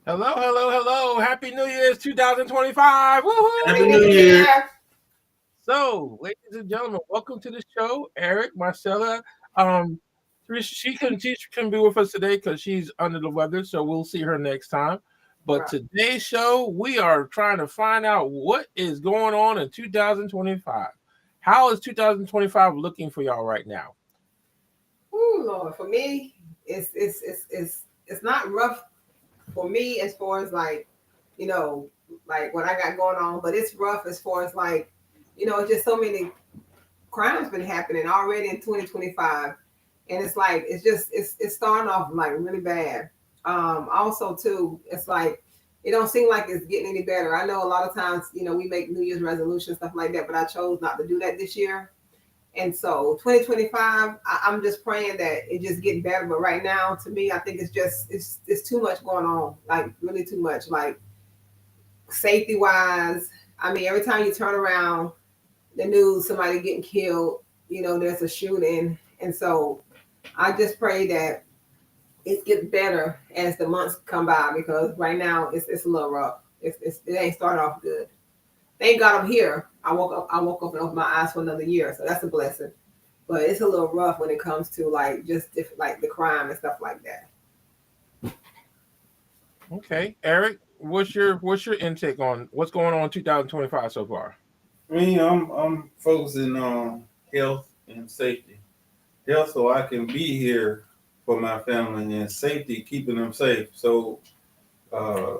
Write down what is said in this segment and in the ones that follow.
Hello, hello, hello. Happy New Year's 2025. Happy Woohoo! New Year. So, ladies and gentlemen, welcome to the show. Eric, Marcella. Um, she can be with us today because she's under the weather, so we'll see her next time. But Right. today's show, we are trying to find out what is going on in 2025. How is 2025 looking for y'all right now? Ooh, Lord, for me, it's not rough for me as far as like, you know, like what I got going on, but it's rough as far as like, just so many crimes been happening already in 2025. And it's like it's starting off like really bad. Also too, it's like it don't seem like it's getting any better. I know a lot of times, we make New Year's resolutions, stuff like that, but I chose not to do that this year. And so 2025, I'm just praying that it just get better. But right now, to me, I think it's too much going on, like really too much, like safety wise. I mean, every time you turn around the news, somebody getting killed, there's a shooting. And so I just pray that it gets better as the months come by because right now it's a little rough. It ain't starting off good. Thank God I'm here. I woke up and opened my eyes for another year, so that's a blessing. But it's a little rough when it comes to like just like the crime and stuff like that. Okay, Eric, what's your intake on what's going on in 2025 so far? I'm focusing on health and safety. Health, so I can be here for my family, and safety, keeping them safe. So, uh,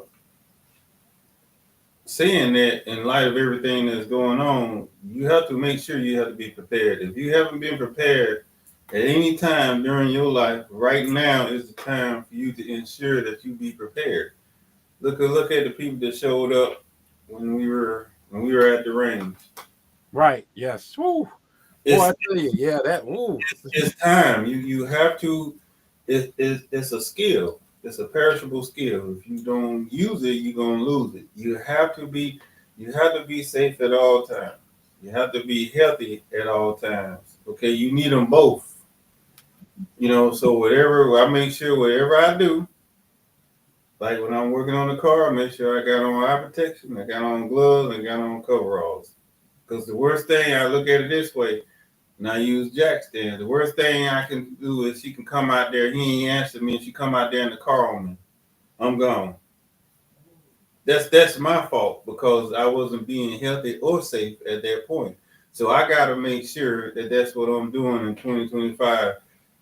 saying that in light of everything that's going on, you have to make sure you have to be prepared. If you haven't been prepared at any time during your life, right now is the time for you to ensure that you be prepared. Look at the people that showed up when we were at the range. Right. Yes. Woo. Boy, I It's tell you, yeah, that. Woo. it's time. You have to. It's a skill. It's a perishable skill. If you don't use it, you're gonna lose it. You have to be safe at all times. You have to be healthy at all times. Okay, you need them both. So whatever I make sure, whatever I do, like when I'm working on the car, I make sure I got on eye protection, I got on gloves, I got on coveralls. Because the worst thing, I look at it this way, and I use Jack's there. The worst thing I can do is she can come out there, he ain't answer me, and she come out there in the car on me. I'm gone. That's my fault because I wasn't being healthy or safe at that point. So I got to make sure that that's what I'm doing in 2025,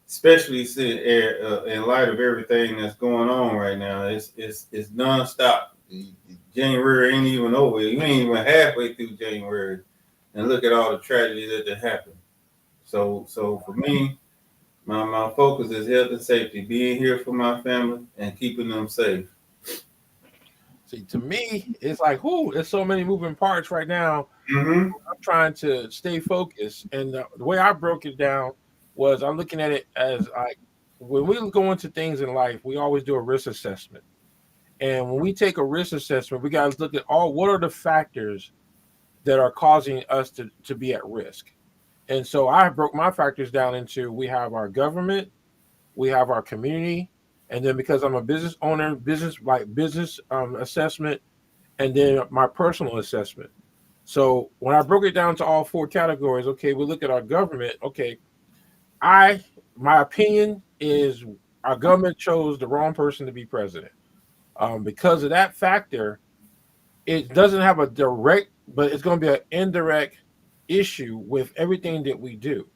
especially in light of everything that's going on right now. It's nonstop. January ain't even over. You ain't even halfway through January, and look at all the tragedy that happened. So for me, my focus is health and safety, being here for my family and keeping them safe. See, to me, it's like, whoo, there's so many moving parts right now. Mm-hmm. I'm trying to stay focused. And the way I broke it down was I'm looking at it as like when we go into things in life, we always do a risk assessment. And when we take a risk assessment, we got to look at all what are the factors that are causing us to be at risk. And so I broke my factors down into we have our government, we have our community, and then because I'm a business owner, business assessment, and then my personal assessment. So when I broke it down to all four categories, okay, we look at our government. Okay, I my opinion is our government chose the wrong person to be president. Because of that factor, it doesn't have a direct, but it's going to be an indirect issue with everything that we do.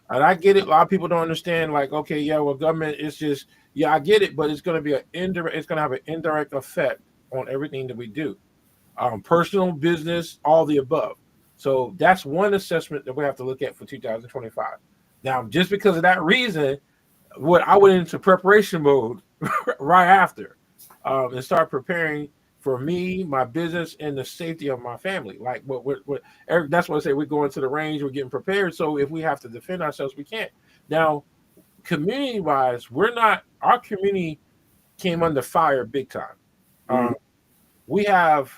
And I get it. A lot of people don't understand. Like, okay, yeah, well, government is just, yeah, I get it, but it's going to be an indirect. It's going to have an indirect effect on everything that we do, personal, business, all the above. So that's one assessment that we have to look at for 2025. Now, just because of that reason, what I went into preparation mode right after, and start preparing for me, my business, and the safety of my family. Like what Eric, that's what I say. We're going to the range. We're getting prepared. So if we have to defend ourselves, we can't. Now, community wise, we're not. Our community came under fire big time. Um, we have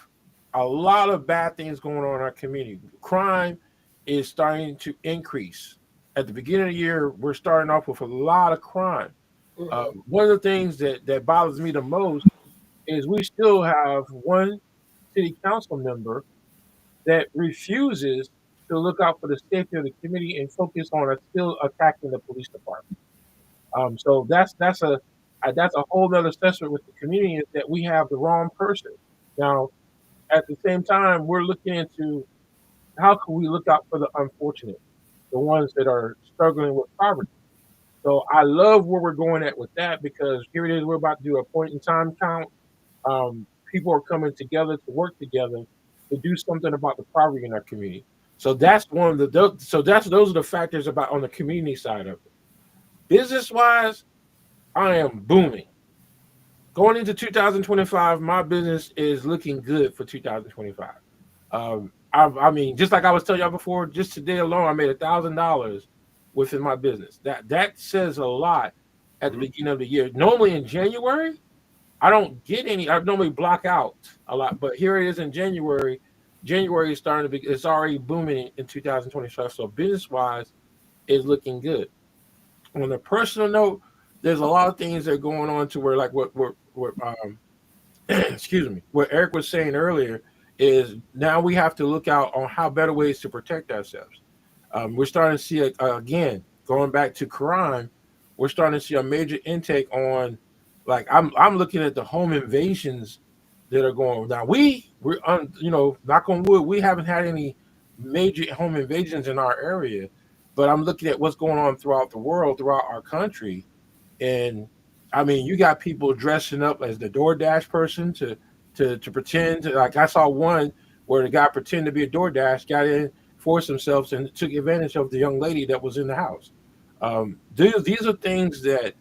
a lot of bad things going on in our community. Crime is starting to increase. At the beginning of the year, we're starting off with a lot of crime. Mm-hmm. One of the things that bothers me the most is we still have one city council member that refuses to look out for the safety of the community and focus on still attacking the police department. So that's a whole other assessment with the community is that we have the wrong person. Now, at the same time, we're looking into how can we look out for the unfortunate, the ones that are struggling with poverty. So I love where we're going at with that because here it is, we're about to do a point in time count. People are coming together to work together to do something about the poverty in our community. So that's one of those are the factors about on the community side of it. Business wise, I am booming. Going into 2025, my business is looking good for 2025. I mean, just like I was telling y'all before, just today alone, I made $1,000 within my business. That says a lot at the beginning of the year. Normally in January, I don't get any. I normally block out a lot, but here it is in January. January is starting to be. It's already booming in 2025. So business wise, is looking good. On a personal note, there's a lot of things that are going on to where like what excuse me, what Eric was saying earlier is now we have to look out on how better ways to protect ourselves. We're starting to see again going back to crime. We're starting to see a major intake on like I'm looking at the home invasions that are going on. Now we're knock on wood, we haven't had any major home invasions in our area, but I'm looking at what's going on throughout the world, throughout our country, and I mean, you got people dressing up as the DoorDash person to pretend to, like I saw one where the guy pretended to be a DoorDash, got in, forced himself, and took advantage of the young lady that was in the house. These are things that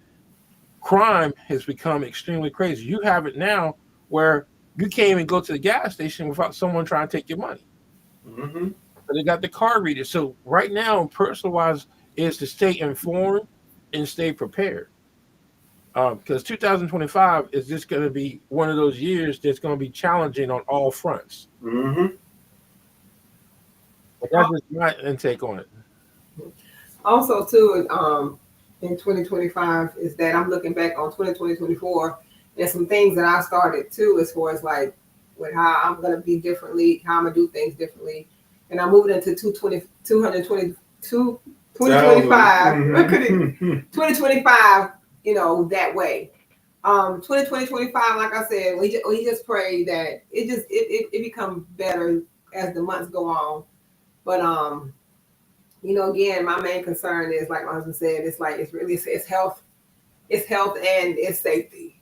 crime has become extremely crazy. You have it now where you can't even go to the gas station without someone trying to take your money. Mm-hmm. But they got the card reader. So right now, personal wise, is to stay informed and stay prepared. Because 2025 is just going to be one of those years that's going to be challenging on all fronts. Mm-hmm. But that's just my intake on it. Also, too, in 2025 is that I'm looking back on 2024 and some things that I started too, as far as like with how I'm going to be differently, how I'm going to do things differently. And I moved into 2025, 2025, that way. 2025, like I said, we just pray that it becomes better as the months go on. But again, my main concern is like my husband said, it's like it's health, and it's safety.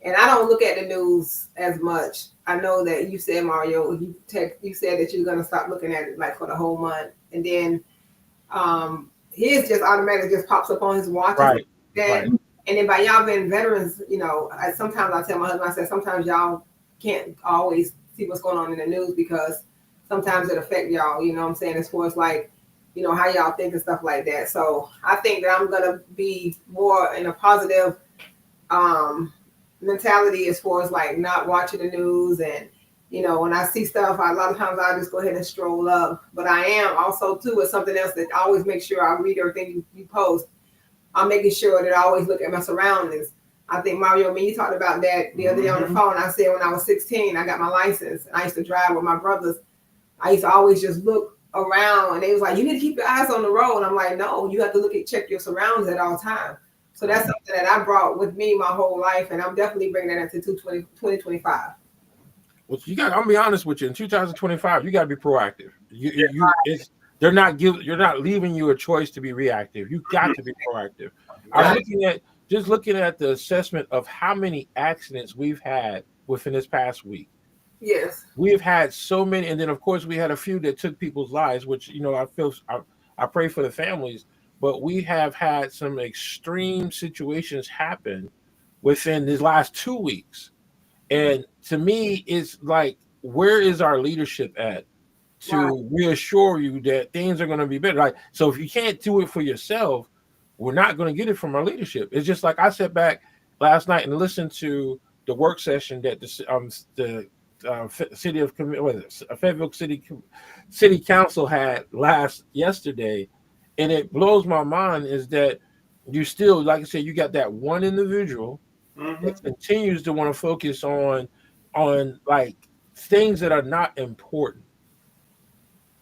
And I don't look at the news as much. I know that you said, Mario, you said that you're gonna stop looking at it like for the whole month, and then his just automatically just pops up on his watch. Right. Right. And then by y'all being veterans, sometimes I tell my husband, I said sometimes y'all can't always see what's going on in the news because sometimes it affects y'all. You know what I'm saying? As far as like, how y'all think and stuff like that. So I think that I'm gonna be more in a positive mentality as far as like not watching the news, and when I see stuff, a lot of times I just go ahead and stroll up. But I am also too with something else that I always make sure I read everything you post. I'm making sure that I always look at my surroundings. I think Mario, when you talked about that the other day on the phone, I said when I was 16, I got my license and I used to drive with my brothers. I used to always just look around, and they was like, "You need to keep your eyes on the road." And I'm like, "No, you have to check your surroundings at all times." So that's something that I brought with me my whole life, and I'm definitely bringing that into 2025. Well, I'm gonna be honest with you. In 2025, you got to be proactive. You're not leaving you a choice to be reactive. You got to be proactive. I'm looking at the assessment of how many accidents we've had within this past week. Yes, we've had so many, and then of course we had a few that took people's lives, which I pray for the families. But we have had some extreme situations happen within these last 2 weeks. And to me, it's like, where is our leadership at to reassure you that things are going to be better? Like, so if you can't do it for yourself, we're not going to get it from our leadership. It's just like I sat back last night and listened to the work session that the city of Fayetteville City Council had yesterday. And it blows my mind is that you still, like I said, you got that one individual Mm-hmm. It continues to want to focus on like things that are not important.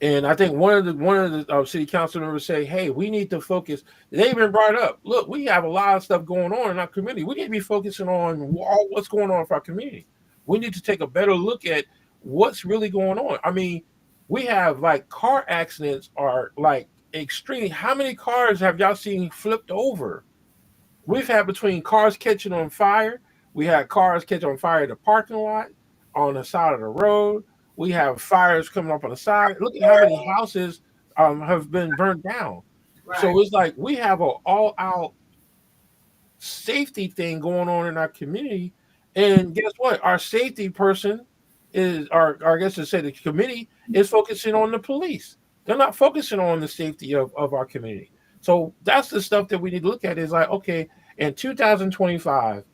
And I think one of the city council members say, "Hey, we need to focus." They even brought up, "Look, we have a lot of stuff going on in our community. We need to be focusing on all what's going on for our community. We need to take a better look at what's really going on." I mean, we have like car accidents are like extreme. How many cars have y'all seen flipped over? We've had between cars catching on fire, we had cars catch on fire in the parking lot, on the side of the road. We have fires coming up on the side. Look at how many houses have been burnt down. Right. So it's like we have an all-out safety thing going on in our community. And guess what? Our safety person is, or I guess to say the committee is focusing on the police. They're not focusing on the safety of our community. So that's the stuff that we need to look at is like, okay, in 2025,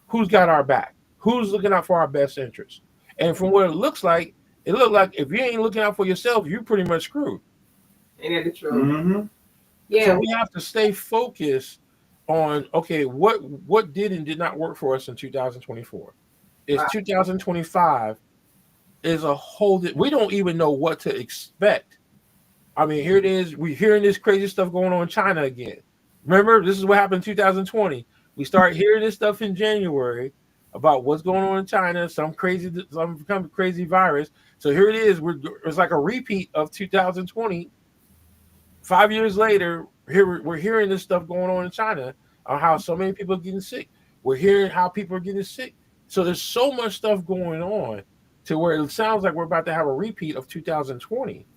who's got our back? Who's looking out for our best interests? And from what it looked like if you ain't looking out for yourself, you're pretty much screwed. Ain't that the truth? Mm-hmm. Yeah. So we have to stay focused on okay, what did and did not work for us in 2024. It's Right. 2025 is a whole we don't even know what to expect. I mean, here it is. We're hearing this crazy stuff going on in China again. Remember, this is what happened in 2020. We start hearing this stuff in January about what's going on in China, some crazy virus. So here it is. It's like a repeat of 2020. 5 years later, here we're hearing this stuff going on in China, how so many people are getting sick. We're hearing how people are getting sick. So there's so much stuff going on to where it sounds like we're about to have a repeat of 2020.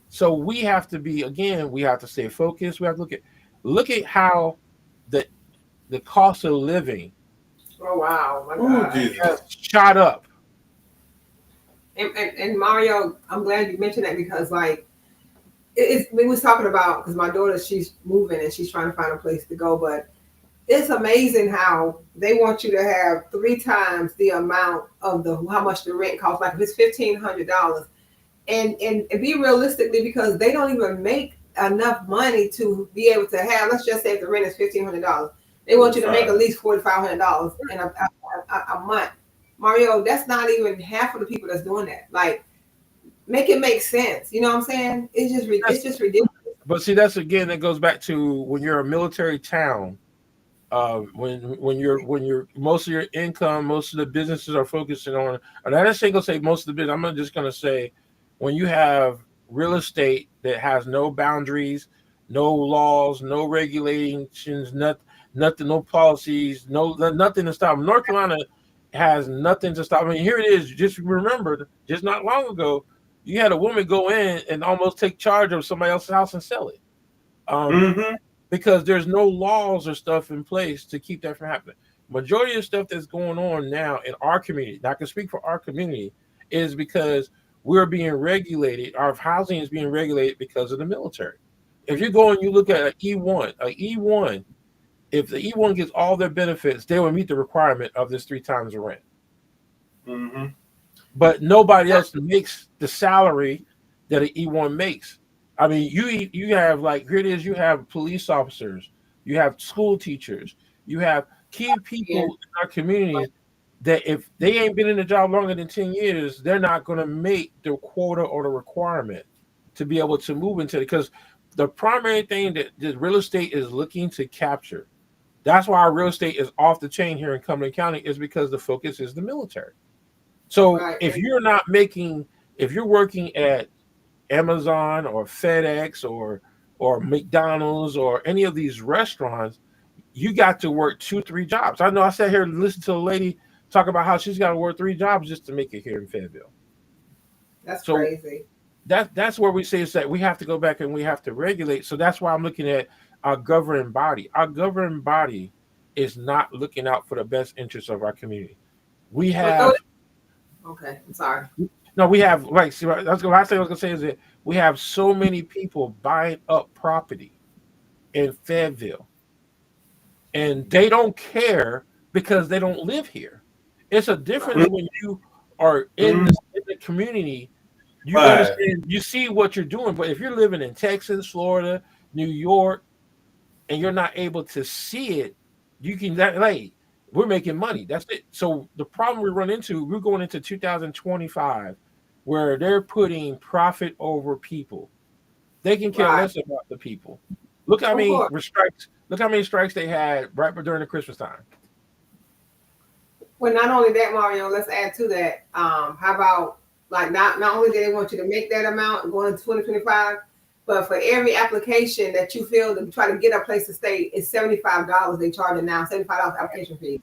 So we have to we have to stay focused. We have to look at how the cost of living Oh wow, my Ooh, God. Jesus. has shot up. And Mario, I'm glad you mentioned that because like we was talking about because my daughter she's moving and she's trying to find a place to go, but it's amazing how they want you to have 3 times the amount of how much the rent costs. Like if it's $1,500, and be realistically because they don't even make enough money to be able to have. Let's just say if the rent is $1,500, they want you to make at least $4,500 in a month. Mario, that's not even half of the people that's doing that. Like, make it make sense. You know what I'm saying? It's just ridiculous. But see, that's again that goes back to when you're a military town. When you're most of your income, most of the businesses are focusing on. And I just ain't gonna say most of the business. I'm just gonna say when you have real estate that has no boundaries, no laws, no regulations, nothing, no policies, nothing to stop. North Carolina has nothing to stop. I mean, here it is. Just remember, just not long ago, you had a woman go in and almost take charge of somebody else's house and sell it. Mm-hmm. Because there's no laws or stuff in place to keep that from happening. Majority of stuff that's going on now in our community, and I can speak for our community, is because we're being regulated. Our housing is being regulated because of the military. If you go and you look at an E1, if the E1 gets all their benefits, they will meet the requirement of this 3 times the rent. Mm-hmm. But nobody else makes the salary that an E1 makes. I mean, you have like here it is. You have police officers, you have school teachers, you have key people in our community that if they ain't been in the job longer than 10 years, they're not going to make the quota or the requirement to be able to move into it. Because the primary thing that the real estate is looking to capture, that's why our real estate is off the chain here in Cumberland County, is because the focus is the military. So if you're working at Amazon or FedEx or McDonald's or any of these restaurants, you got to work 2-3 jobs. I know I sat here and listened to a lady talk about how she's got to work 3 jobs just to make it here in Fayetteville. That's crazy. That's where we say is that we have to go back and we have to regulate. So that's why I'm looking at our governing body. Our governing body is not looking out for the best interests of our community. We have. Okay, I'm sorry. No, we have like. See, that's the last thing I was gonna say is that we have so many people buying up property in Fayetteville, and they don't care because they don't live here. It's a difference when you are in the community. You understand, you see what you're doing, but if you're living in Texas, Florida, New York, and you're not able to see it, you can like we're making money. That's it. So the problem we run into, we're going into 2025, where they're putting profit over people. They can care Right. less about the people. Look how Of many course. strikes. Look how many strikes they had right during the Christmas time. Well, not only that, Mario, let's add to that. How about like not only do they want you to make that amount going into 2025, but for every application that you fill to try to get a place to stay, it's $75 they charge now, $75 application fee.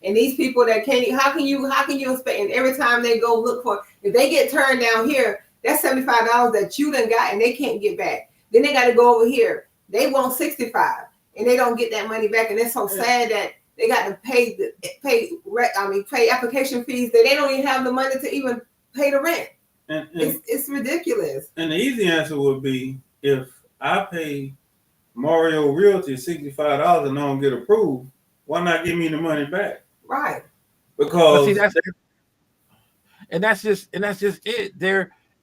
And these people that can't, how can you expect? And every time they go look for, if they get turned down here, that's $75 that you done got and they can't get back. Then they got to go over here. They want 65 and they don't get that money back. And it's so sad that they got to pay application fees that they don't even have the money to even pay the rent. And It's ridiculous. the easy answer would be, if I pay Mario Realty $65 and I don't get approved, why not give me the money back? Right. Because See, that's just it.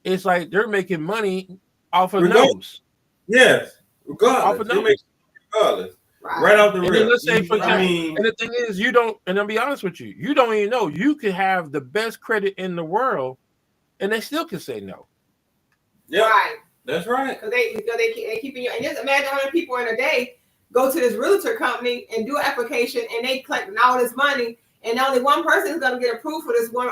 It's like they're making money off of Regardless. nose. yes, Off of regardless, they nose. make regardless, Right. right off the And then rip. let's say, for example, I mean, and the thing is, you don't. And I'll be honest with you, you don't even know. You could have the best credit in the world, and they still can say no. yeah, Right. that's right. Because they keeping you. And just imagine how many people in a day go to this realtor company and do an application, and they collect all this money, and only one person is going to get approved for this one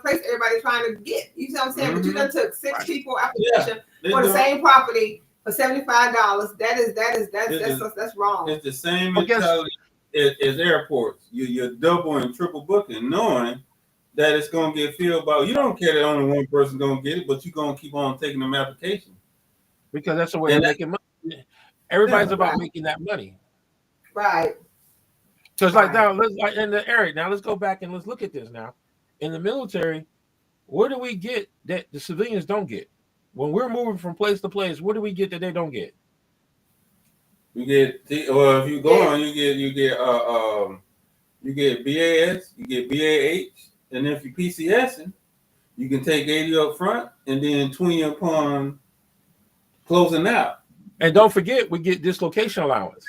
place everybody's trying to get. You see what I'm saying? But you done took six Right. people application They for the do- same property for $75. That's wrong. It's the same Well, guess- mentality as airports. You're double and triple booking, knowing that it's gonna get filled by. You don't care that only one person gonna get it, but you're gonna keep on taking them applications. Because that's the way And they're making money. Everybody's Yeah. about making that money. Right. So it's like Right. now, Eric. Now let's go back and let's look at this. Now, in the military, what do we get that the civilians don't get? When we're moving from place to place, what do we get that they don't get? You get, or if you go on, you get BAS, you get BAH, and if you PCSing, you can take 80 up front and then 20 upon closing out. And don't forget, we get dislocation allowance.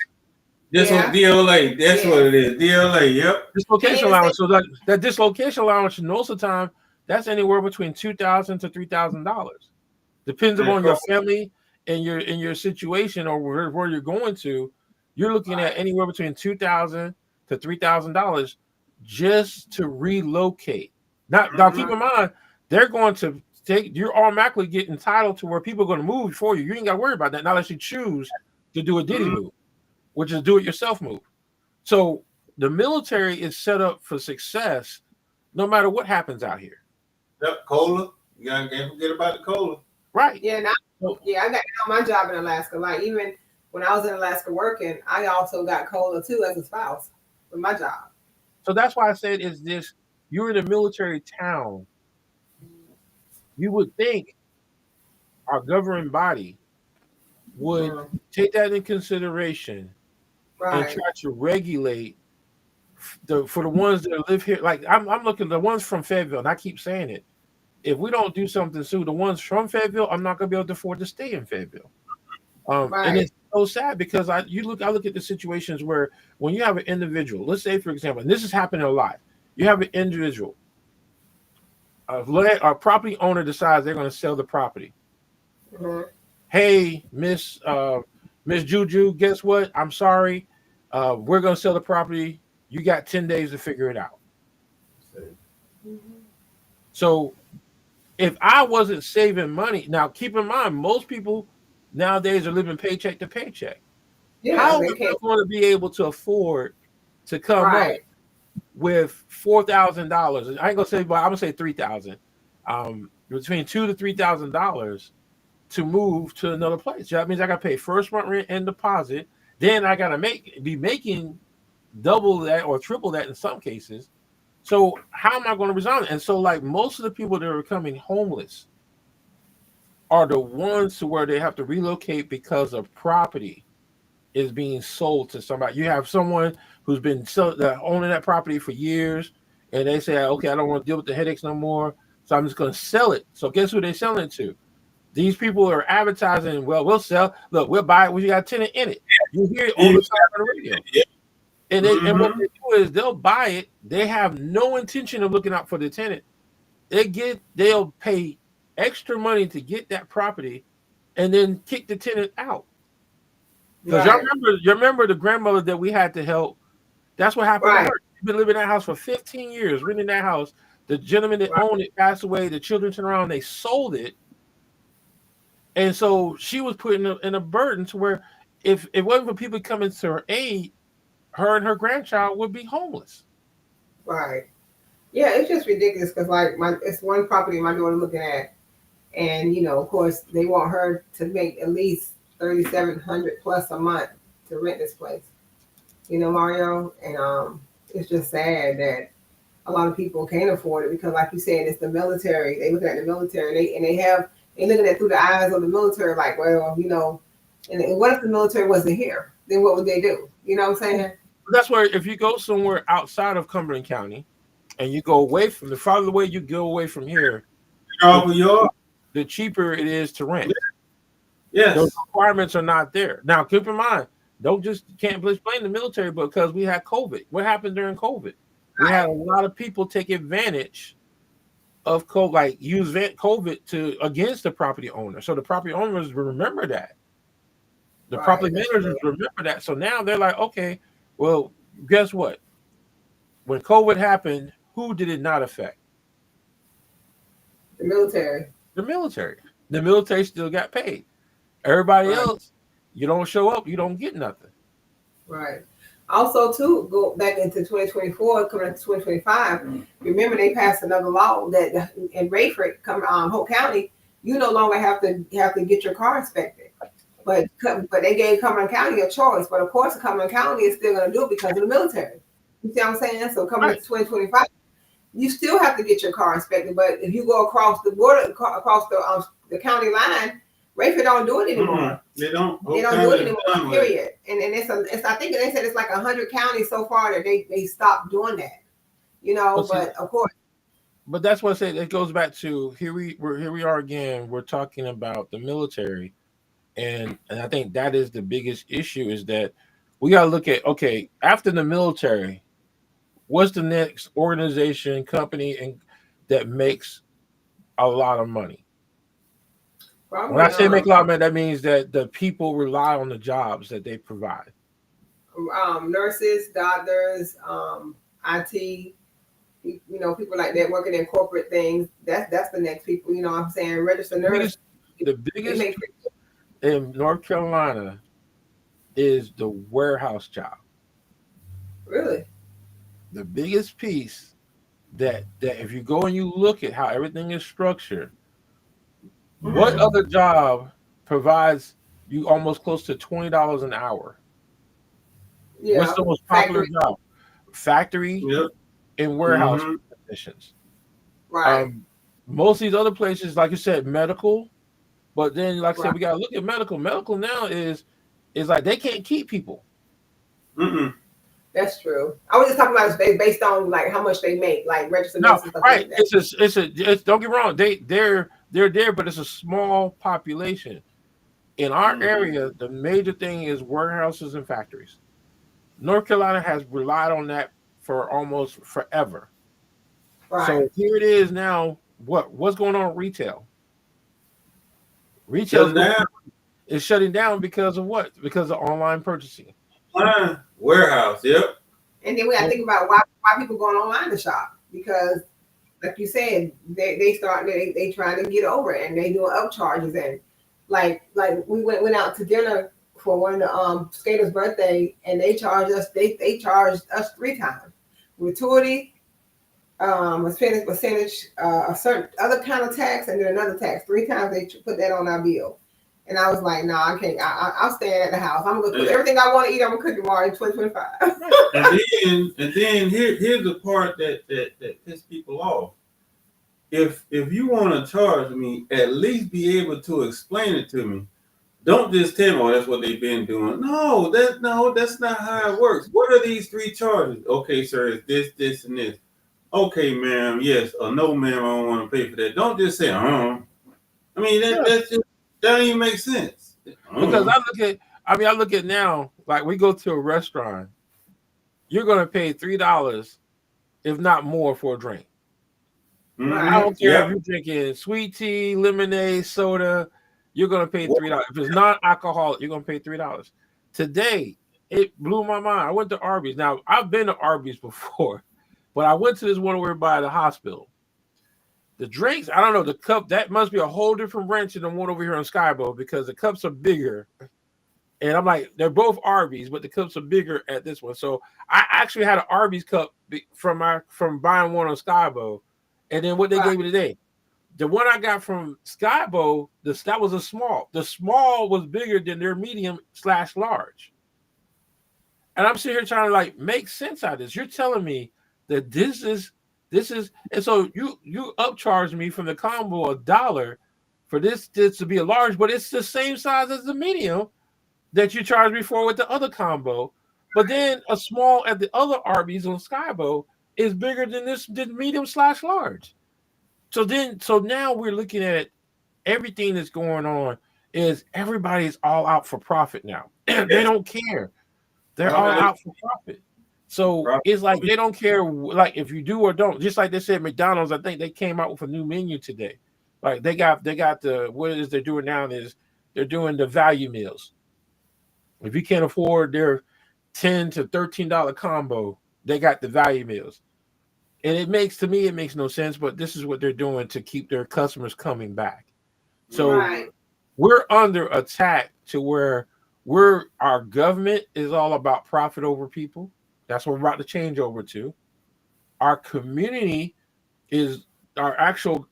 This Yeah. on DLA, that's Yeah. what it is. DLA, yep. Dislocation Yeah, allowance. So that dislocation allowance, most of the time, that's anywhere between $2,000 to $3,000. Depends Yeah. upon your family and your situation or where you're going to. You're looking at anywhere between $2,000 to $3,000 just to relocate. Now keep in mind, they're going to you're automatically get entitled to where people are going to move for you. You ain't got to worry about that, not unless you choose to do a Diddy move, which is do it yourself move. So the military is set up for success no matter what happens out here. Yep, cola. You can't forget about the cola. Right. Yeah. I got my job in Alaska. Like even when I was in Alaska working, I also got COLA too as a spouse with my job. So that's why I said is this, you're in a military town. You would think our governing body would take that in consideration and Right. try to regulate for the ones that live here. Like I'm looking at the ones from Fayetteville, and I keep saying it. If we don't do something soon, the ones from Fayetteville, I'm not going to be able to afford to stay in Fayetteville. And it's so sad because I look at the situations where when you have an individual, let's say for example, and this is happening a lot, you have an individual, a property owner decides they're going to sell the property. Mhm. Hey, Miss Juju, guess what? I'm sorry, we're going to sell the property. You got 10 days to figure it out. So if I wasn't saving money, now keep in mind, most people nowadays are living paycheck to paycheck. Yeah. How they am I can't- going to be able to afford to come Right. up with $4,000? I ain't gonna say, but I'm gonna say $3,000. Between $2,000 to $3,000 to move to another place. That means I got to pay first month rent and deposit. Then I got to be making double that or triple that in some cases. So how am I going to resign? And so, like most of the people that are becoming homeless are the ones to where they have to relocate because of property is being sold to somebody. You have someone who's been owning that property for years, and they say, "Okay, I don't want to deal with the headaches no more, so I'm just going to sell it." So guess who they're selling it to? These people are advertising. Well, we'll sell. Look, we'll buy it when you got a tenant in it. You hear it all the time on the radio. And what they do is they'll buy it. They have no intention of looking out for the tenant. They'll pay extra money to get that property, and then kick the tenant out. Because you remember the grandmother that we had to help. That's what happened to her. She's been living in that house for 15 years, renting that house. The gentleman that owned it passed away. The children turned around, they sold it, and so she was put in a burden to where, if it wasn't for people coming to her aid, her and her grandchild would be homeless. Right. Yeah, it's just ridiculous because it's one property my daughter looking at, and of course they want her to make at least $3,700 plus a month to rent this place. Mario, and it's just sad that a lot of people can't afford it because, like you said, it's the military. They look at the military, and they looking at through the eyes of the military, like, well, and what if the military wasn't here? Then what would they do? You know what I'm saying? That's where if you go somewhere outside of Cumberland County, and you go away from the farther away you go away from here, the cheaper it is to rent. Yes, those requirements are not there. Now, keep in mind, can't blame the military because we had COVID. What happened during COVID? We had a lot of people take advantage of COVID, like use COVID against the property owner. So the property owners remember that. The property managers remember that. So now they're like, okay, well, guess what? When COVID happened, who did it not affect? The military. The military. The military still got paid. Everybody else, you don't show up, you don't get nothing. Right. Also, too, go back into 2024, coming into 2025. Remember, they passed another law that in Rayford, Hope County, you no longer have to get your car inspected. But they gave Cumberland County a choice. But of course, Cumberland County is still going to do it because of the military. You see what I'm saying? So coming into 2025, you still have to get your car inspected. But if you go across the border, across the county line, Rayford don't do it anymore. Mm-hmm. They don't do it anymore. Period. And it's I think they said it's like 100 counties so far that they stopped doing that. But of course. But that's what I say. It goes back to here we are again. We're talking about the military, and I think that is the biggest issue is that we got to look at after the military, what's the next organization company and that makes a lot of money? Probably when I say make a lot of money, that means that the people rely on the jobs that they provide. Nurses, doctors, IT, people like that working in corporate things. That's the next people. You know what I'm saying? Registered nurse. The biggest in North Carolina is the warehouse job. Really? The biggest piece that if you go and you look at how everything is structured, what other job provides you almost close to $20 an hour? Yeah. What's the most popular job? Factory and warehouse positions. Right. Most of these other places, like you said, medical. But then, like I said, we got to look at medical. Medical now is like they can't keep people. That's true. I was just talking about it based on like how much they make, like registered nurses. Stuff right. Like that. It's don't get me wrong. They're there, but it's a small population. In our area, the major thing is warehouses and factories. North Carolina has relied on that for almost forever. Right. So here it is now. What's going on with retail? Retail is shutting down because of what? Because of online purchasing. Warehouse, yep. And then we got to think about why people going online to shop, because like you said, they trying to get over it and they doing upcharges, and like we went out to dinner for one of the skaters' birthday and they charged us 3 times. Gratuity, a percentage, a certain other kind of tax, and then another tax. 3 times they put that on our bill. And I was like, no, I can't. I'm staying at the house. I'm gonna cook everything I want to eat. I'm gonna cook tomorrow in 2025. and then here's the part that pisses people off. If you want to charge me, at least be able to explain it to me. Don't just tell me, oh, that's what they've been doing. No, that's not how it works. What are these 3 charges? Okay, sir, it's this, and this. Okay, ma'am, yes, or no, ma'am, I don't want to pay for that. Don't just say, I mean, that's just. That don't even make sense. Because I look at now, like we go to a restaurant you're going to pay $3, if not more, for a drink. Mhm. I don't care Yeah. if you're drinking sweet tea, lemonade, soda. You're going to pay $3. If it's non-alcoholic, you're going to pay $3. Today, it blew my mind. I went to Arby's. Now, I've been to Arby's before, but I went to this one over by the hospital. The drinks, I don't know, the cup, that must be a whole different branch than the one over here on Skyboat because the cups are bigger. And I'm like, they're both Arby's, but the cups are bigger at this one. So I actually had an Arby's cup from buying one on Skyboat. And then what they gave me today, the one I got from Skyboat, that was a small. The small was bigger than their medium/large. And I'm sitting here trying to like make sense out of this. You're telling me that this is, and so you upcharge me from the combo $1 for this to be a large, but it's the same size as the medium that you charged me for with the other combo. But then a small at the other Arby's on Skyboat is bigger than medium/large. So now we're looking at everything that's going on is everybody's all out for profit now. They don't care. They're all out for profit. So it's like they don't care like if you do or don't. Just like they said McDonald's, I think they came out with a new menu today. Like they got the what it is they're doing now is they're doing the value meals. If you can't afford their $10 to $13 combo, they got the value meals. And it makes no sense, but this is what they're doing to keep their customers coming back. So we're under attack to where our government is all about profit over people. That's what we're about to change over to. Our community is our actual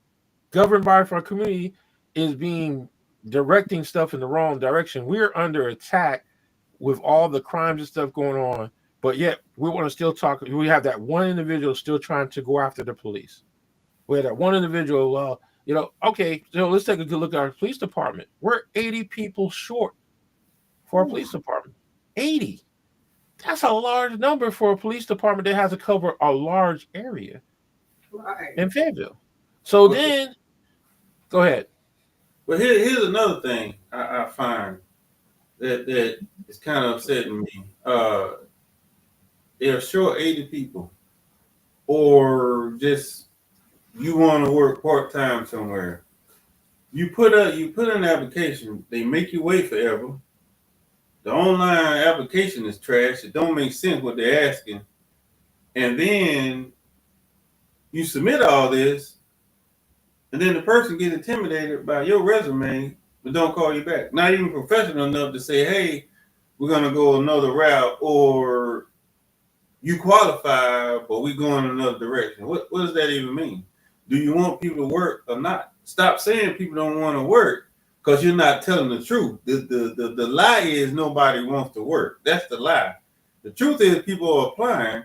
governed by our community is being directing stuff in the wrong direction. We're under attack with all the crimes and stuff going on, but yet we want to still talk. We have that one individual still trying to go after the police. We have that one individual, okay, so let's take a good look at our police department. We're 80 people short for our police department. 80. That's a large number for a police department that has to cover a large area in Fayetteville. So then, go ahead. Well, here's another thing I find that is kind of upsetting me. They're short 80 people, or just you want to work part-time somewhere. You put in an application, they make you wait forever. The online application is trash. It don't make sense what they're asking. And then you submit all this, and then the person gets intimidated by your resume, but don't call you back. Not even professional enough to say, hey, we're going to go another route, or you qualify, but we're going another direction. What does that even mean? Do you want people to work or not? Stop saying people don't want to work because you're not telling the truth. The lie is nobody wants to work. That's the lie. The truth is people are applying,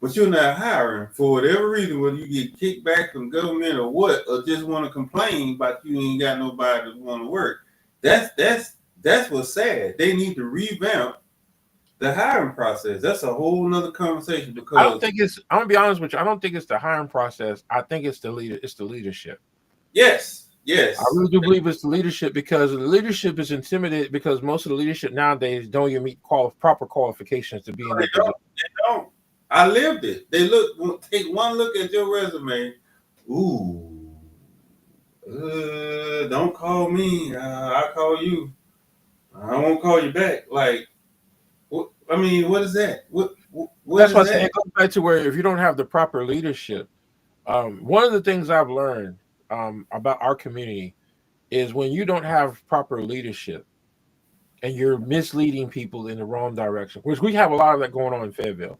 but you're not hiring for whatever reason, whether you get kicked back from government or what, or just want to complain about you ain't got nobody that want to work. That's what's sad. They need to revamp the hiring process. That's a whole nother conversation because I'm gonna be honest with you. I don't think it's the hiring process. I think it's the leadership. Yes. I really do believe it's the leadership because the leadership is intimidated because most of the leadership nowadays don't even meet proper qualifications to be in that position. They don't. I lived it. Take one look at your resume. Ooh, don't call me. I'll call you. I won't call you back. Like, what is that? What That's why I say it goes back to where if you don't have the proper leadership, one of the things I've learned about our community is when you don't have proper leadership and you're misleading people in the wrong direction, which we have a lot of that going on in Fayetteville.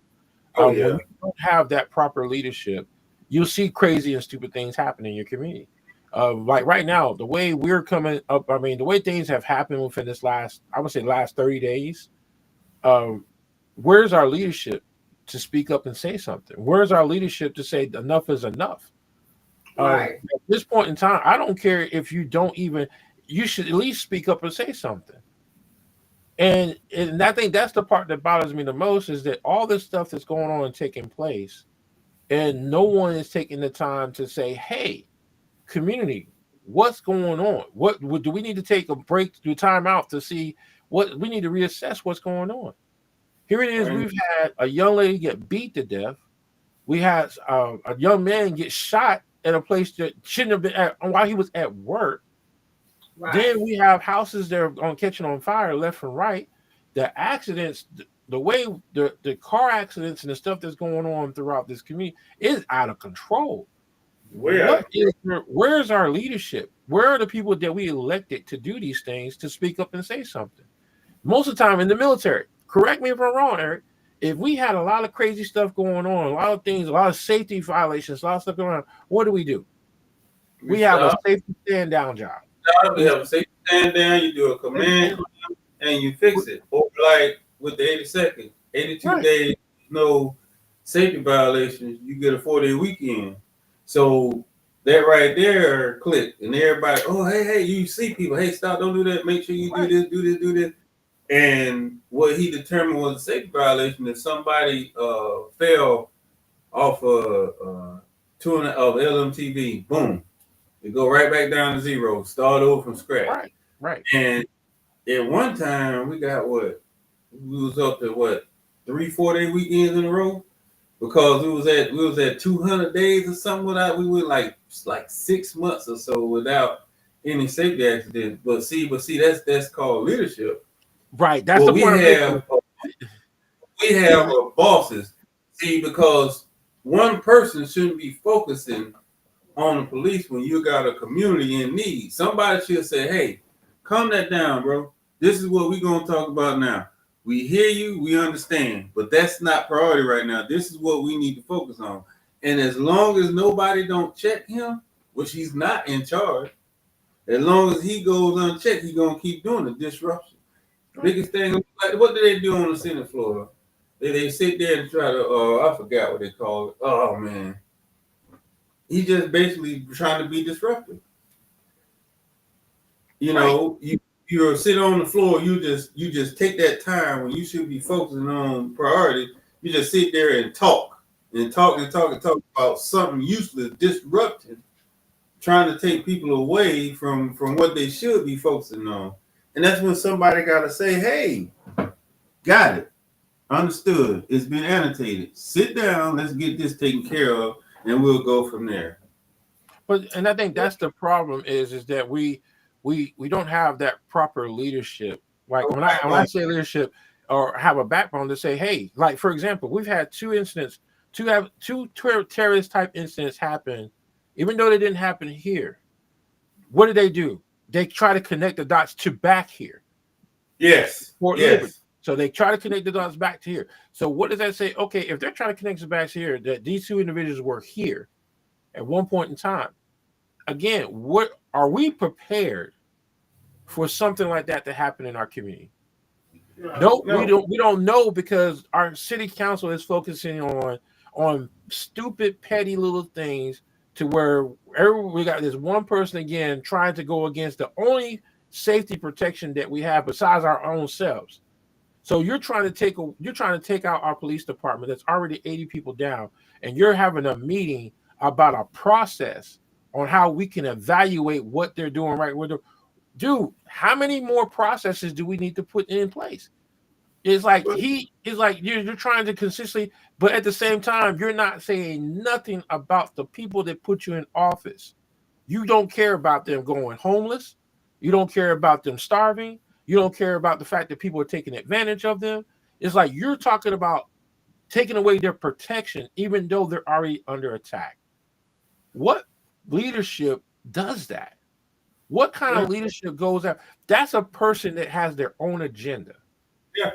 When you don't have that proper leadership, you'll see crazy and stupid things happen in your community. Like right now, the way we're coming up, the way things have happened within this last 30 days, where's our leadership to speak up and say something? Where's our leadership to say enough is enough? At this point in time, I don't care if you you should at least speak up and say something. And I think that's the part that bothers me the most is that all this stuff that's going on and taking place, and no one is taking the time to say, hey, community, what's going on? What do we need to take a break, do time out to see what we need to reassess what's going on? Here it is. Right. We've had a young lady get beat to death. We had a young man get shot at a place that shouldn't have been at while he was at work. Right. Then we have houses that are catching on fire left and right. The accidents, the way the car accidents and the stuff that's going on throughout this community is out of control. Where's our leadership? Where are the people that we elected to do these things, to speak up and say something? Most of the time in the military, correct me if I'm wrong, Eric, if we had a lot of crazy stuff going on, a lot of things, a lot of safety violations, a lot of stuff going on, what do? We have a safety stand down job. We have a safety stand down, you do a command and you fix it. Or like with the 82nd, 82 Right. days, no safety violations, you get a 4-day weekend. So that right there clicked, and everybody, oh, hey, you see people, hey, stop, don't do that, make sure you Right. do this. And what he determined was a safety violation if somebody fell off of LMTV, boom, it go right back down to zero, start over from scratch. Right. And at one time we got we was up to 3-4 day weekends in a row, because we was at 200 days or something without, we were like 6 months or so without any safety accidents. But see, that's called leadership. Right. That's the point. We have bosses. See, because one person shouldn't be focusing on the police when you got a community in need. Somebody should say, hey, calm that down, bro. This is what we're going to talk about now. We hear you, we understand, but that's not priority right now. This is what we need to focus on. And as long as nobody don't check him, which he's not in charge, as long as he goes unchecked, he's going to keep doing the disruption. Biggest thing, like, what do they do on the Senate floor? They sit there and try to, I forgot what they call it. Oh, man. He just basically trying to be disruptive. You know, you sit on the floor, you just take that time when you should be focusing on priority. You just sit there and talk about something useless, disrupting, trying to take people away from what they should be focusing on. And that's when somebody got to say, hey, got it. Understood. It's been annotated. Sit down. Let's get this taken care of, and we'll go from there. And I think that's the problem is that we don't have that proper leadership. Like when I say leadership, or have a backbone to say, hey, like for example, we've had two terrorist type incidents happen, even though they didn't happen here. What do? They try to connect the dots to back here. Yes. Liberty. So they try to connect the dots back to here. So what does that say? Okay, if they're trying to connect the back here, that these two individuals were here at one point in time. Again, what are we prepared for something like that to happen in our community? No, we don't know, because our city council is focusing on stupid, petty little things, to where we got this one person again trying to go against the only safety protection that we have besides our own selves. So you're trying to take out our police department that's already 80 people down, and you're having a meeting about a process on how we can evaluate what they're doing right. Dude, how many more processes do we need to put in place? It's like you're trying to consistently, but at the same time, you're not saying nothing about the people that put you in office. You don't care about them going homeless. You don't care about them starving. You don't care about the fact that people are taking advantage of them. It's like you're talking about taking away their protection, even though they're already under attack. What leadership does that? What kind of leadership goes out? That's a person that has their own agenda. Yeah,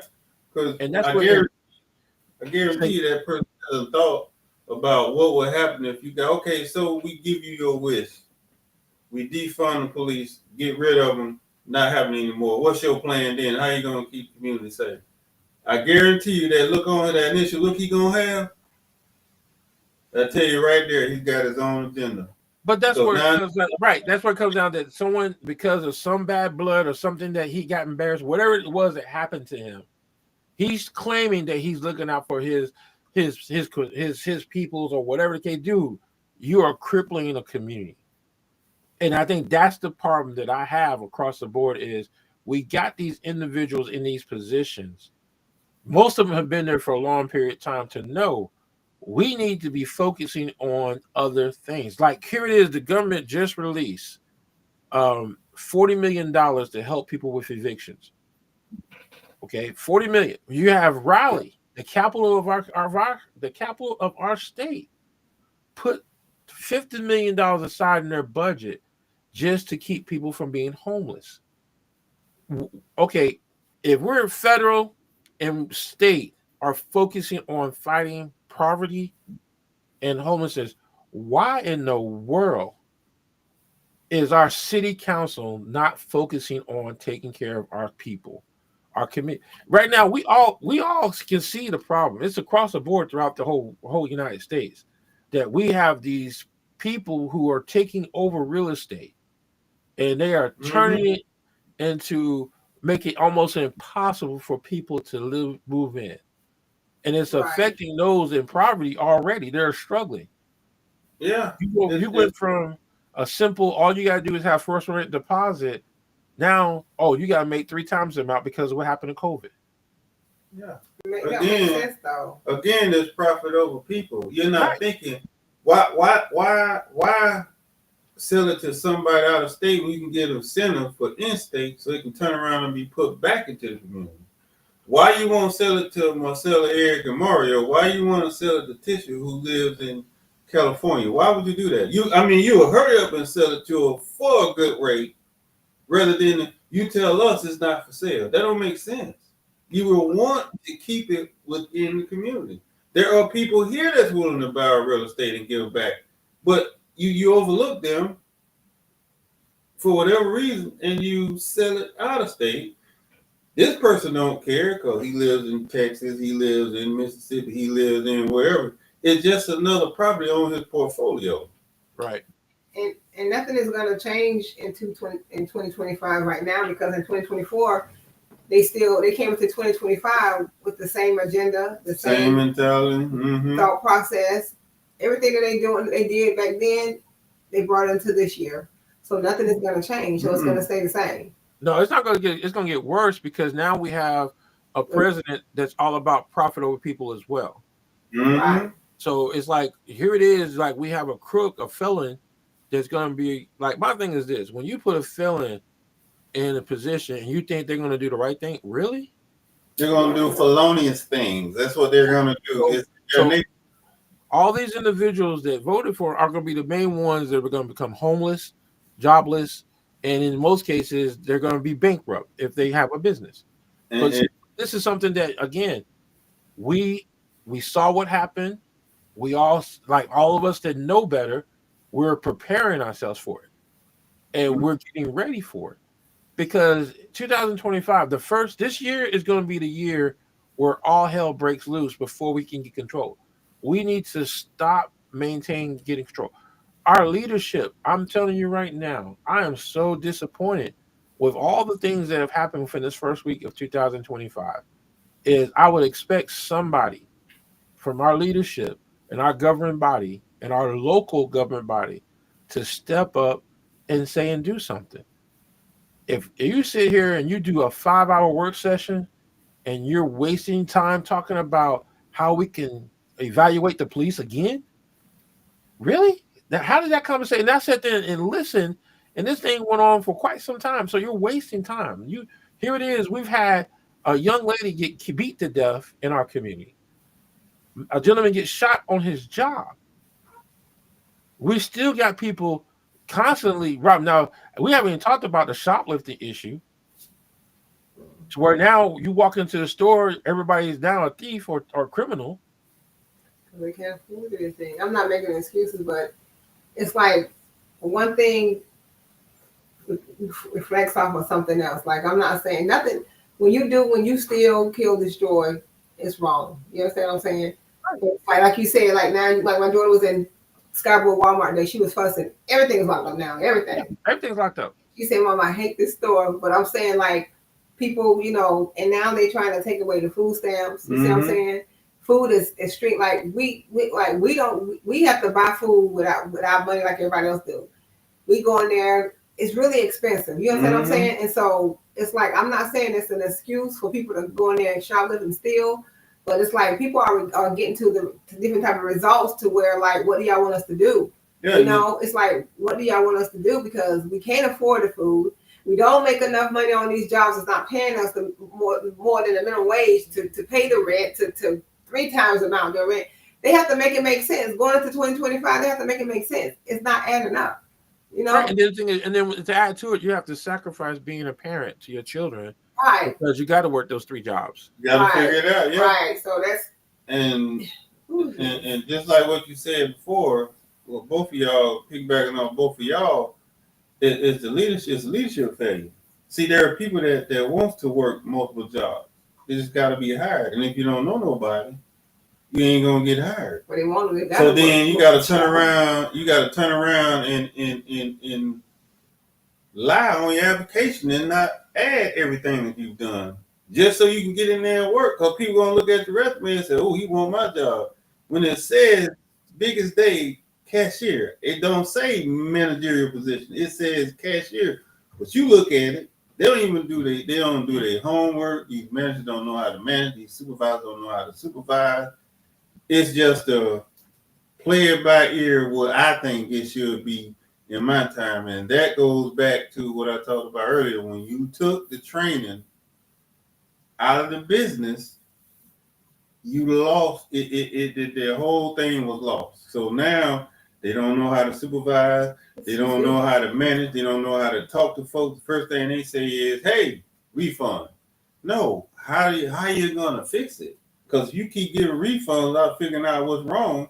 because I guarantee you that person has a thought about what would happen if you got, okay, so we give you your wish. We defund the police, get rid of them, not happening anymore. What's your plan then? How you going to keep the community safe? I guarantee you that initial look he going to have, I tell you right there, he's got his own agenda. But that's where it comes down, right? That's where it comes down, that someone, because of some bad blood or something that he got embarrassed, whatever it was that happened to him, he's claiming that he's looking out for his peoples or whatever the case. Dude, you are crippling a community, and I think that's the problem that I have across the board. Is we got these individuals in these positions most of them have been there for a long period of time to know we need to be focusing on other things. Like here it is, the government just released $40 million to help people with evictions. Okay, 40 million. You have Raleigh, the capital of our state, put $50 million aside in their budget just to keep people from being homeless. Okay, if we're federal and state are focusing on fighting poverty and homelessness, why in the world is our city council not focusing on taking care of our people, our community? Right now, we all can see the problem. It's across the board throughout the whole United States that we have these people who are taking over real estate and they are turning it into make it almost impossible for people to move in. And it's affecting those in poverty already. They're struggling. Yeah. You went from a simple, all you got to do is have first rent deposit. Now, you got to make 3 times the amount because of what happened to COVID. Yeah. That makes sense, though. Again, there's profit over people. You're not thinking, why sell it to somebody out of state when you can get an incentive for in-state so it can turn around and be put back into the community? Why you want to sell it to Marcella, Eric, and Mario? Why you want to sell it to Tisha, who lives in California? Why would you do that? You will hurry up and sell it to her for a good rate rather than you tell us it's not for sale. That don't make sense. You will want to keep it within the community. There are people here that's willing to buy real estate and give back, but you overlook them for whatever reason and you sell it out of state. This person don't care because he lives in Texas, he lives in Mississippi, he lives in wherever. It's just another property on his portfolio. Right. And nothing is going to change in 2025 right now, because in 2024 they came into 2025 with the same agenda, the same mentality, thought process. Everything that they did back then, they brought into this year. So nothing is going to change. So it's going to stay the same. No, it's not going to get. It's going to get worse because now we have a president that's all about profit over people as well. Right. So it's like here it is. Like we have a crook, a felon that's going to be like. My thing is this: when you put a felon in a position and you think they're going to do the right thing, really? They're going to do felonious things. That's what they're going to do. All these individuals that voted for are going to be the main ones that are going to become homeless, jobless, and in most cases, they're going to be bankrupt if they have a business. But this is something that, again, we saw what happened. We all of us that know better, we're preparing ourselves for it, and we're getting ready for it. Because 2025, this year is going to be the year where all hell breaks loose before we can get control. We need to stop getting control. Our leadership, I'm telling you right now, I am so disappointed with all the things that have happened within this first week of 2025. I would expect somebody from our leadership and our governing body and our local government body to step up and say and do something. If you sit here and you do a 5-hour work session and you're wasting time talking about how we can evaluate the police again, really? How did that conversation? And I sat there and listened, and this thing went on for quite some time. So you're wasting time. Here it is. We've had a young lady get beat to death in our community. A gentleman gets shot on his job. We still got people constantly robbed. Now, we haven't even talked about the shoplifting issue. To where now you walk into the store, everybody's now a thief or criminal. They can't afford anything. I'm not making excuses, but it's like one thing reflects off of something else. Like, I'm not saying nothing. When you steal, kill, destroy, it's wrong. You understand what I'm saying? Like you said, like now, like my daughter was in Scarborough Walmart today. She was fussing. Everything is locked up now. Everything's locked up. She said, "Mom, I hate this store." But I'm saying, like, people, and now they're trying to take away the food stamps. You see what I'm saying? Food is street. Like we have to buy food without money like everybody else do. We go in there, it's really expensive. You understand what I'm saying? And so it's like, I'm not saying it's an excuse for people to go in there and shoplift and steal, but it's like people are getting to different type of results to where like, what do y'all want us to do? Yeah, You know, it's like, what do y'all want us to do? Because we can't afford the food. We don't make enough money on these jobs. It's not paying us more than the minimum wage to pay the rent, to 3 times the amount of the rent. They have to make it make sense. Going into 2025, they have to make it make sense. It's not adding up. You know? Right. And then the thing is, and then to add to it, you have to sacrifice being a parent to your children. Right. Because you got to work those 3 jobs. You got to figure it out. Yeah. Right. So that's and just like what you said before, well, both of y'all piggybacking on both of y'all, it's the leadership failure. See, there are people that wants to work multiple jobs. They just got to be hired, and if you don't know nobody, you ain't gonna get hired. But they want to. So then you got to turn around. You got to turn around and lie on your application and not add everything that you've done just so you can get in there and work. Because people gonna look at the resume and say, "Oh, he want my job." When it says biggest day cashier, it don't say managerial position. It says cashier. But you look at it, they don't do their homework. These managers don't know how to manage. These supervisors don't know how to supervise. It's just a play it by ear what I think it should be in my time. And that goes back to what I talked about earlier. When you took the training out of the business, you lost it. The whole thing was lost. So now they don't know how to supervise. They don't know how to manage. They don't know how to talk to folks. The first thing they say is, "Hey, refund." No, how you gonna fix it? Because if you keep giving refunds without figuring out what's wrong,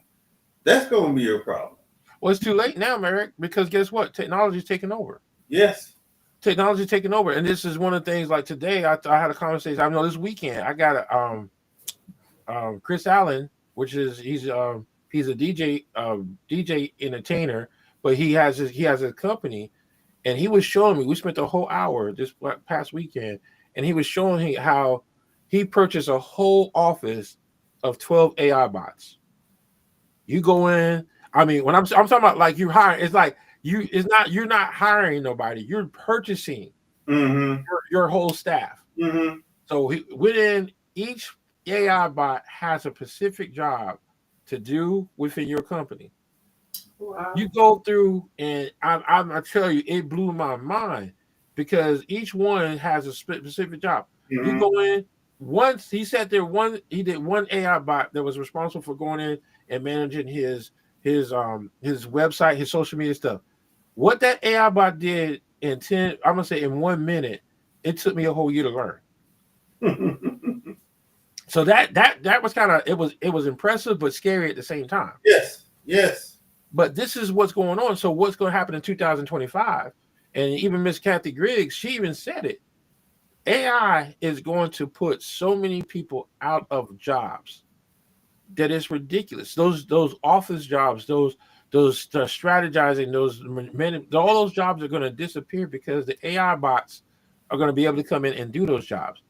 that's gonna be a problem. Well, it's too late now, Merrick, because guess what? Technology's taking over. Yes. Technology's taking over. And this is one of the things like today, I had a conversation. I know this weekend, I got Chris Allen, which is he's a DJ entertainer, but he has a company, and he was showing me. We spent the whole hour this past weekend, and he was showing me how he purchased a whole office of 12 AI bots. You go in. I mean, when I'm talking about like you hire, it's like you're not hiring nobody. You're purchasing your whole staff. Mm-hmm. So within each AI bot has a specific job to do within your company. wow. You go through, and I tell you, it blew my mind because each one has a specific job. Mm-hmm. You go in. Once he sat there, he did one AI bot that was responsible for going in and managing his website, his social media stuff. What that AI bot did in 1 minute, it took me a whole year to learn. So that was kind of it was impressive but scary at the same time. Yes. But this is what's going on. So what's going to happen in 2025? And even Miss Kathy Griggs, she even said it. AI is going to put so many people out of jobs that it's ridiculous. Those office jobs, those strategizing, all those jobs are going to disappear because the AI bots are going to be able to come in and do those jobs.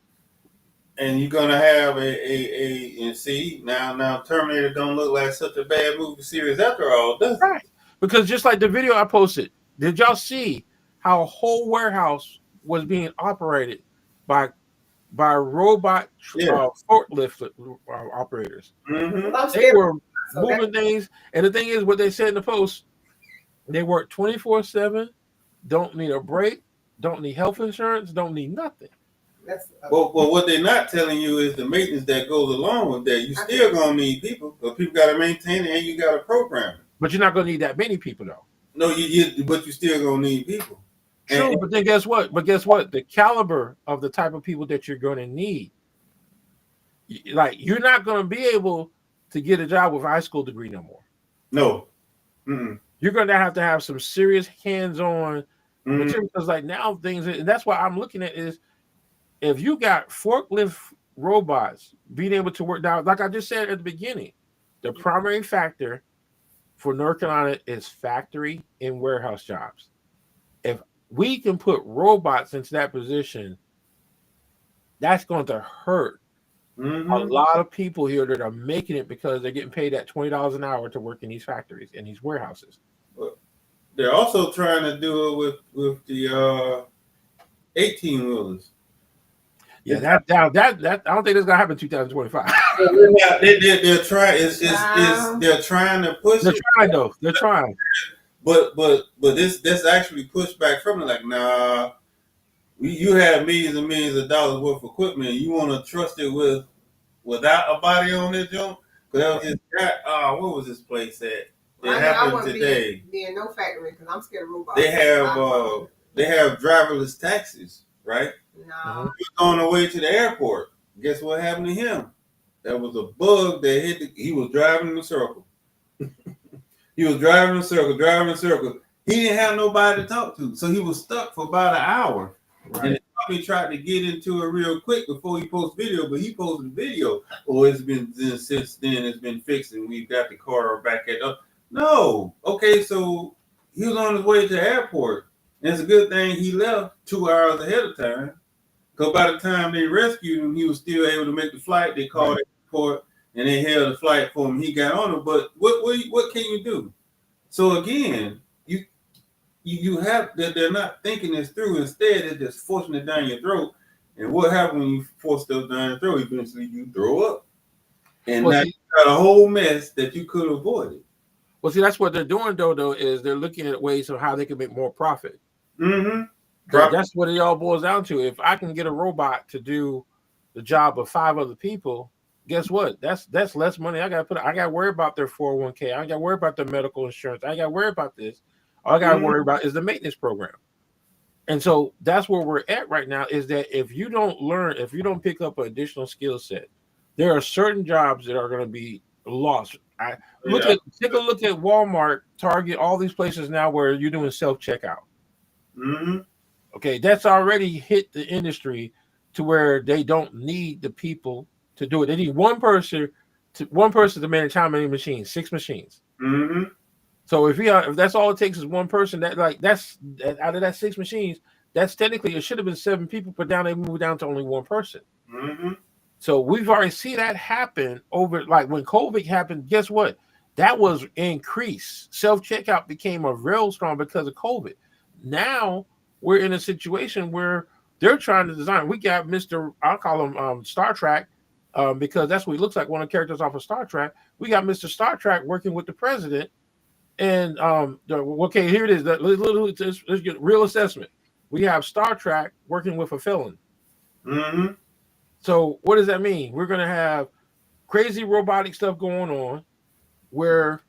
And you're gonna have and see now Terminator don't look like such a bad movie series after all, does it? Right. Because just like the video I posted, did y'all see how a whole warehouse was being operated by robot forklift operators? Mm-hmm. They were moving things, and the thing is, what they said in the post, they work 24/7, don't need a break, don't need health insurance, don't need nothing. Well, what they're not telling you is the maintenance that goes along with that. You still gonna need people, because people got to maintain it, and you got to program it. But you're not gonna need that many people, though. No, but you still gonna need people. True, but then guess what? The caliber of the type of people that you're going to need, like you're not going to be able to get a job with a high school degree no more. No. Mm-mm. You're going to have some serious hands-on material, because like now things, and that's why I'm looking at is if you got forklift robots being able to work down, like I just said at the beginning, the primary factor for North Carolina is factory and warehouse jobs. If we can put robots into that position, that's going to hurt a lot of people here that are making it because they're getting paid at $20 an hour to work in these factories and these warehouses. they're also trying to do it with the 18 wheelers. Yeah, that I don't think that's gonna happen in 2025. They're trying. They're trying to push They're it. trying though. They're trying. But this actually pushed back from it. Like, nah, you have millions and millions of dollars worth of equipment. You want to trust it without a body on it, Joe? Because that was this guy. What was this place at? It happened today. Be in no factory because I'm scared of robots. They have driverless taxis, right? No. He was on the way to the airport. Guess what happened to him? There was a bug that hit. He was driving in a circle. He was driving in a circle. He didn't have nobody to talk to, so he was stuck for about an hour. Right. And he tried to get into it real quick before he posted video, but he posted video. Oh, it's been since then. It's been fixed, and we've got the car back at up. No, okay, so he was on his way to the airport, and it's a good thing he left 2 hours ahead of time. Because by the time they rescued him, he was still able to make the flight. They called the airport, and they held the flight for him. He got on it, but what can you do? So again, you have that they're not thinking this through. Instead, they're just forcing it down your throat. And what happens when you force stuff down your throat? Eventually, you throw up, and now you got a whole mess that you could avoid it. Well, see, that's what they're doing though is they're looking at ways of how they can make more profit. Mm-hmm. That's what it all boils down to. If I can get a robot to do the job of 5 other people, guess what? That's less money. I got to worry about their 401k. I got to worry about their medical insurance. I got to worry about this. All I got to worry about is the maintenance program. And so that's where we're at right now, is that if you don't pick up an additional skill set, there are certain jobs that are going to be lost. Take a look at Walmart, Target, all these places now where you're doing self-checkout. Mm-hmm. Okay, that's already hit the industry to where they don't need the people to do it. They need one person to manage how many machines? 6 machines. Mm-hmm. So if that's all it takes is one person, that's out of that 6 machines, that's technically, it should have been 7 people, but now they moved down to only one person. Mm-hmm. So we've already seen that happen over, like when COVID happened, guess what? That was increased. Self-checkout became a real strong because of COVID. Now we're in a situation where they're trying to design. We got I'll call him Star Trek, because that's what he looks like, one of the characters off of Star Trek. We got Mr. Star Trek working with the president. And okay, here it is. Let's get real assessment. We have Star Trek working with a felon. Mm-hmm. So what does that mean? We're going to have crazy robotic stuff going on where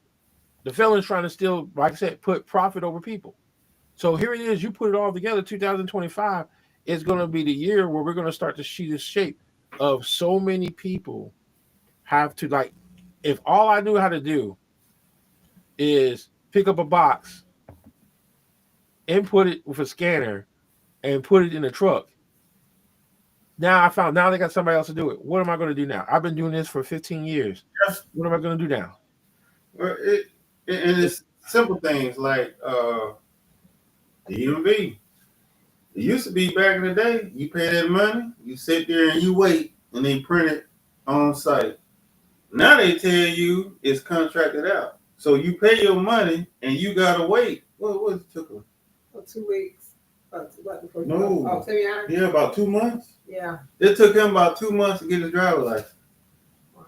the felon's trying to still, like I said, put profit over people. So here it is. You put it all together. 2025 is going to be the year where we're going to start to see this shape of so many people have to, like, if all I knew how to do is pick up a box, input it with a scanner, and put it in a truck. Now they got somebody else to do it. What am I going to do now? I've been doing this for 15 years. Yes. What am I going to do now? Well, it's simple things like DMV. It used to be back in the day, you pay that money, you sit there and you wait, and they print it on site. Now they tell you it's contracted out. So you pay your money and you gotta wait. What it took them? 2 weeks. No. 2 years? Yeah, about 2 months. Yeah. It took him about 2 months to get his driver's license. Right.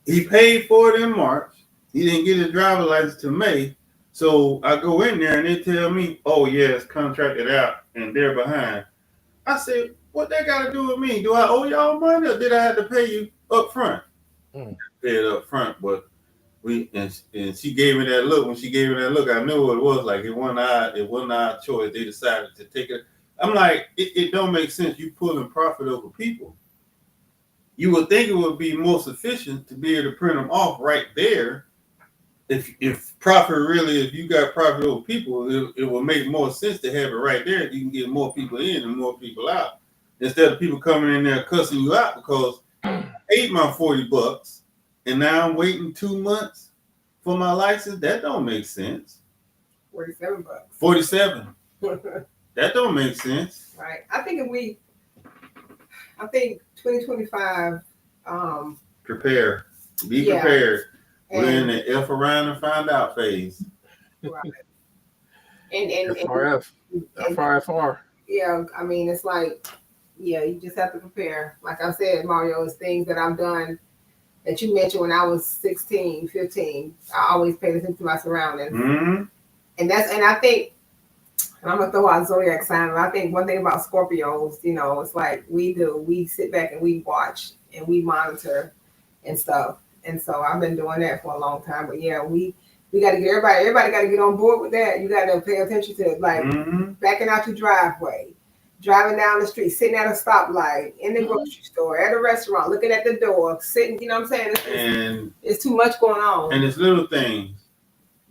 He paid for it in March. He didn't get his driver's license till May. So I go in there and they tell me, oh yeah, it's contracted out and they're behind. I said, what that got to do with me? Do I owe y'all money or did I have to pay you up front? Pay it up front, but and she gave me that look. When she gave me that look, I knew what it was. Like it wasn't our choice. They decided to take it. I'm like, it don't make sense. You pulling profit over people. You would think it would be more sufficient to be able to print them off right there. If you got profit over people, it will make more sense to have it right there. You can get more people in and more people out instead of people coming in there cussing you out because I paid my $40 and now I'm waiting 2 months for my license. That don't make sense. $47. 47. That don't make sense. Right. I think 2025. Prepare. Be prepared. We're in the F around and find out phase. Right. and FRF, FRFR. yeah, I mean, it's like, yeah, you just have to prepare. Like I said, Mario, it's things that I've done that you mentioned when I was 16, 15. I always paid attention to my surroundings. Mm-hmm. And I think, and I'm going to throw out zodiac sign, but I think one thing about Scorpios, you know, it's like we sit back and we watch and we monitor and stuff. And so I've been doing that for a long time. But yeah, we got to get everybody got to get on board with that. You got to pay attention to it, like backing out your driveway, driving down the street, sitting at a stoplight, in the grocery store, at a restaurant, looking at the door, sitting, you know what I'm saying? It's too much going on. And it's little things.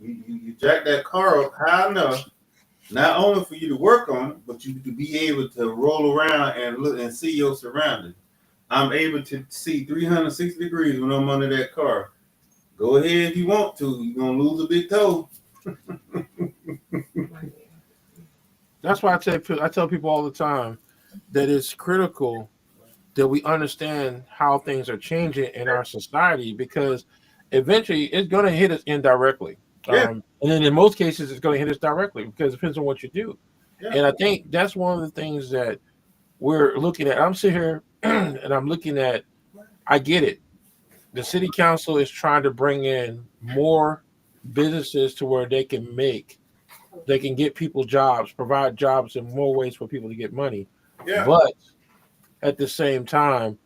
You jack that car up high enough, not only for you to work on it, but you to be able to roll around and look and see your surroundings. I'm able to see 360 degrees when I'm under that car. Go ahead if you want to. You're going to lose a big toe. That's why I tell people all the time that it's critical that we understand how things are changing in our society, because eventually it's going to hit us indirectly. Yeah. And then in most cases, it's going to hit us directly because it depends on what you do. Yeah. And I think that's one of the things that we're looking at. I'm sitting here and I'm looking at, I get it. The city council is trying to bring in more businesses to where they can get people jobs, provide jobs in more ways for people to get money. Yeah. But at the same time,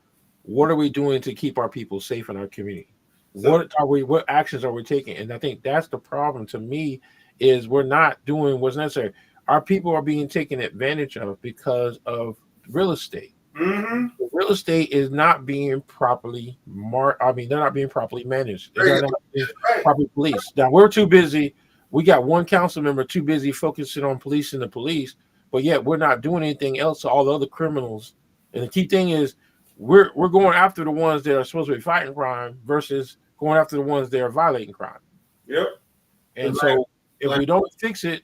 what are we doing to keep our people safe in our community? What actions are we taking? And I think that's the problem to me, is we're not doing what's necessary. Our people are being taken advantage of because of real estate. Mm-hmm. Real estate is not being properly they're not being properly managed. They're not being properly policed. Now we're too busy. We got one council member too busy focusing on policing the police, but yet we're not doing anything else to all the other criminals. And the key thing is we're going after the ones that are supposed to be fighting crime versus going after the ones that are violating crime. Yep. And so if we don't fix it,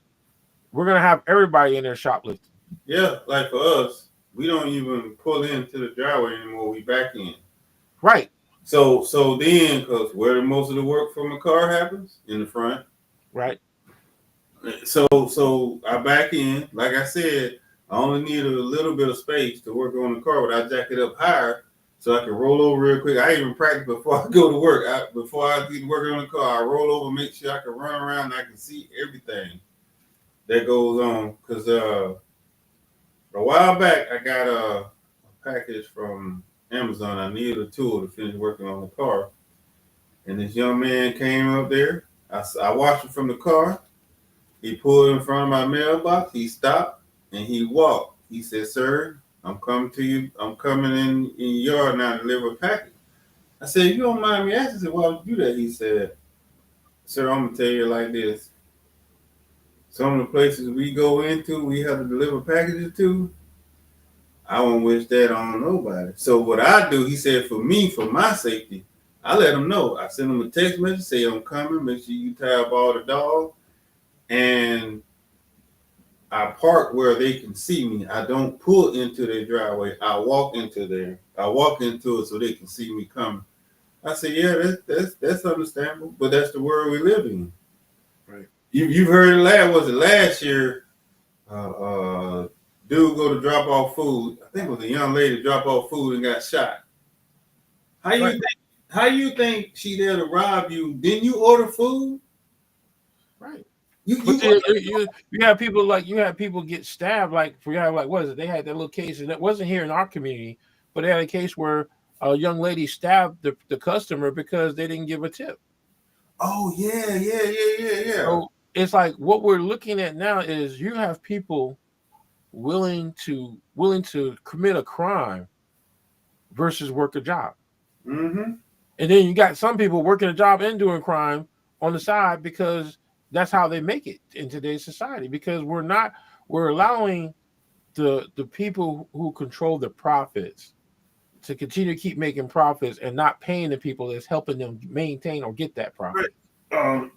we're gonna have everybody in there shoplifting. Yeah, like for us, we don't even pull into the driveway anymore. We back in. Right. So then, because where most of the work from a car happens, in the front. Right. So I back in. Like I said, I only need a little bit of space to work on the car, but I jack it up higher so I can roll over real quick. I even practice before I go to work. Before I get working on the car, I roll over, make sure I can run around and I can see everything that goes on. Because a while back, I got a package from Amazon. I needed a tool to finish working on the car. And this young man came up there. I watched him from the car. He pulled in front of my mailbox. He stopped and he walked. He said, "Sir, I'm coming to you. I'm coming in your yard now to deliver a package." I said, "You don't mind me asking?" I said, "Why would you do that?" He said, "Sir, I'm going to tell you like this. Some of the places we go into, we have to deliver packages to. I won't wish that on nobody. So what I do," he said, "for me, for my safety, I let them know. I send them a text message, say I'm coming. Make sure you tie up all the dogs. And I park where they can see me. I don't pull into their driveway. I walk into it so they can see me coming." I said, "Yeah, that's understandable, but that's the world we live in." Right. You've heard it last year? Dude go to drop off food. I think it was a young lady drop off food and got shot. How you think she there to rob you? Didn't you order food? Right. You have people get stabbed. What is it? They had that little case, and it wasn't here in our community, but they had a case where a young lady stabbed the customer because they didn't give a tip. Oh yeah. So it's like what we're looking at now is you have people willing to commit a crime versus work a job. Mm-hmm. And then you got some people working a job and doing crime on the side because that's how they make it in today's society, because we're allowing the people who control the profits to continue to keep making profits and not paying the people that's helping them maintain or get that profit. Right.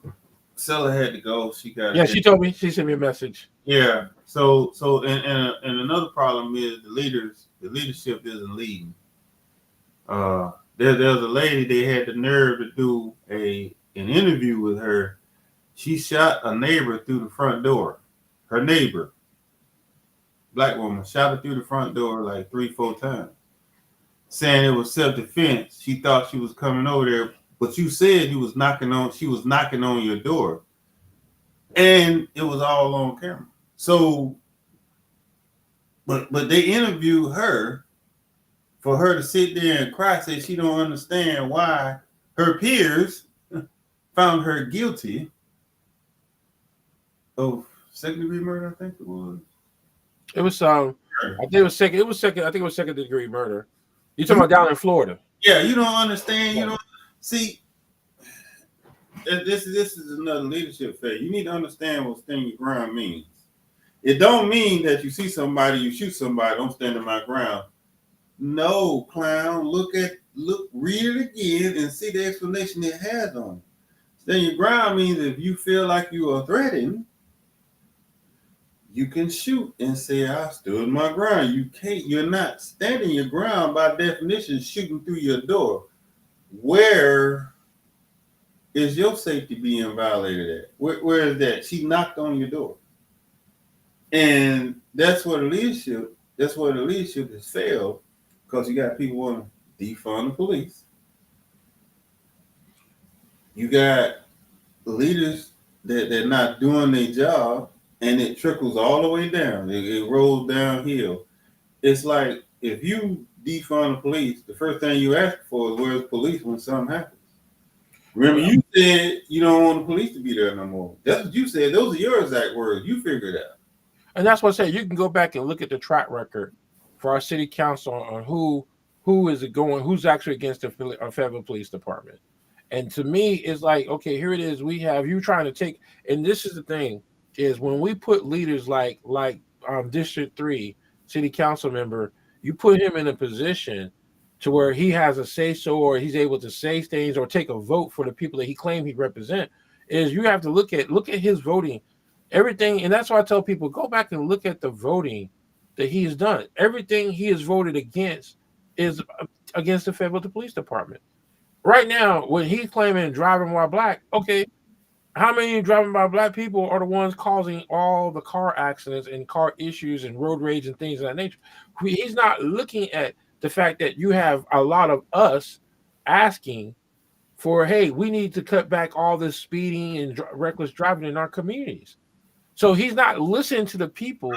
Seller had to go. She told me. She sent me a message. Yeah. So and another problem is the leadership isn't leading. There's a lady, they had the nerve to do an interview with her. She shot a neighbor through the front door. her neighbor, black woman, shot her through the front door like 3-4 times, saying it was self-defense. She thought she was coming over there, but you said she was knocking on your door. And it was all on camera. So, but they interviewed her for her to sit there and cry, say she don't understand why her peers found her guilty of second-degree murder. I think it was. It was I think it was second. It was second. I think it was second-degree murder. You talking about down in Florida? Yeah, you don't understand. You don't see. This is another leadership failure. You need to understand what stand your ground means. It don't mean that you see somebody, you shoot somebody. Don't stand in my ground. No, clown. Read it again and see the explanation it has on it. Stand your ground means if you feel like you are threatened, you can shoot and say, I stood my ground. You're not standing your ground by definition, shooting through your door. Where is your safety being violated at? Where is that? She knocked on your door. And that's where the leadership has failed, because you got people want to defund the police. You got leaders that they're not doing their job, and it trickles all the way down. It rolls downhill. It's like if you defund the police, the first thing you ask for is where's police when something happens. Remember, you said you don't want the police to be there no more. That's what you said. Those are your exact words. You figured it out. And that's what I said. You can go back and look at the track record for our city council on who's actually against the federal police department. And to me, it's like, okay, here it is. We have you trying to take, and this is the thing, is when we put leaders like District 3 city council member, you put him in a position to where he has a say so, or he's able to say things or take a vote for the people that he claimed he represent, is you have to look at his voting, everything. And that's why I tell people, go back and look at the voting that he's done. Everything he has voted against is against the federal police department. Right now, when he's claiming driving while black, okay, how many driving by black people are the ones causing all the car accidents and car issues and road rage and things of that nature? He's not looking at the fact that you have a lot of us asking for, hey, we need to cut back all this speeding and reckless driving in our communities. So he's not listening to the people.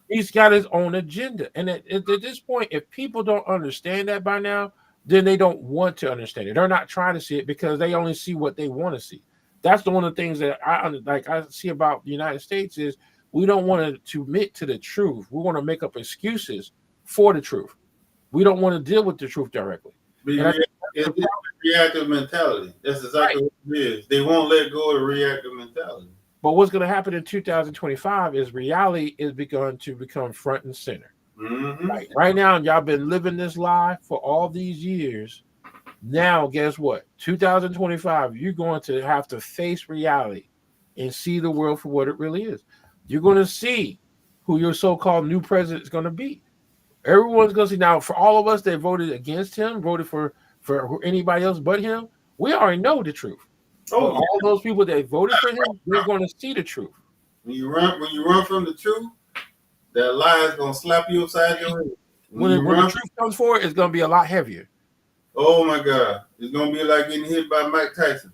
He's got his own agenda. And at this point, if people don't understand that by now, then they don't want to understand it. They're not trying to see it because they only see what they want to see. That's one of the things that I see about the United States is we don't want to admit to the truth. We want to make up excuses for the truth. We don't want to deal with the truth directly. It's a reactive mentality. That's exactly what it is. They won't let go of the reactive mentality. But what's going to happen in 2025 is reality is begun to become front and center. Mm-hmm. Right now, y'all been living this lie for all these years. Now, guess what? 2025, you're going to have to face reality and see the world for what it really is. You're going to see who your so-called new president is going to be. Everyone's going to see. Now, for all of us that voted against him, voted for anybody else but him, we already know the truth. Oh, all those people that voted for him, they're going to see the truth. When you run from the truth, that lie is going to slap you upside your head. When the truth comes forward, it's going to be a lot heavier. Oh my God. It's going to be like getting hit by Mike Tyson.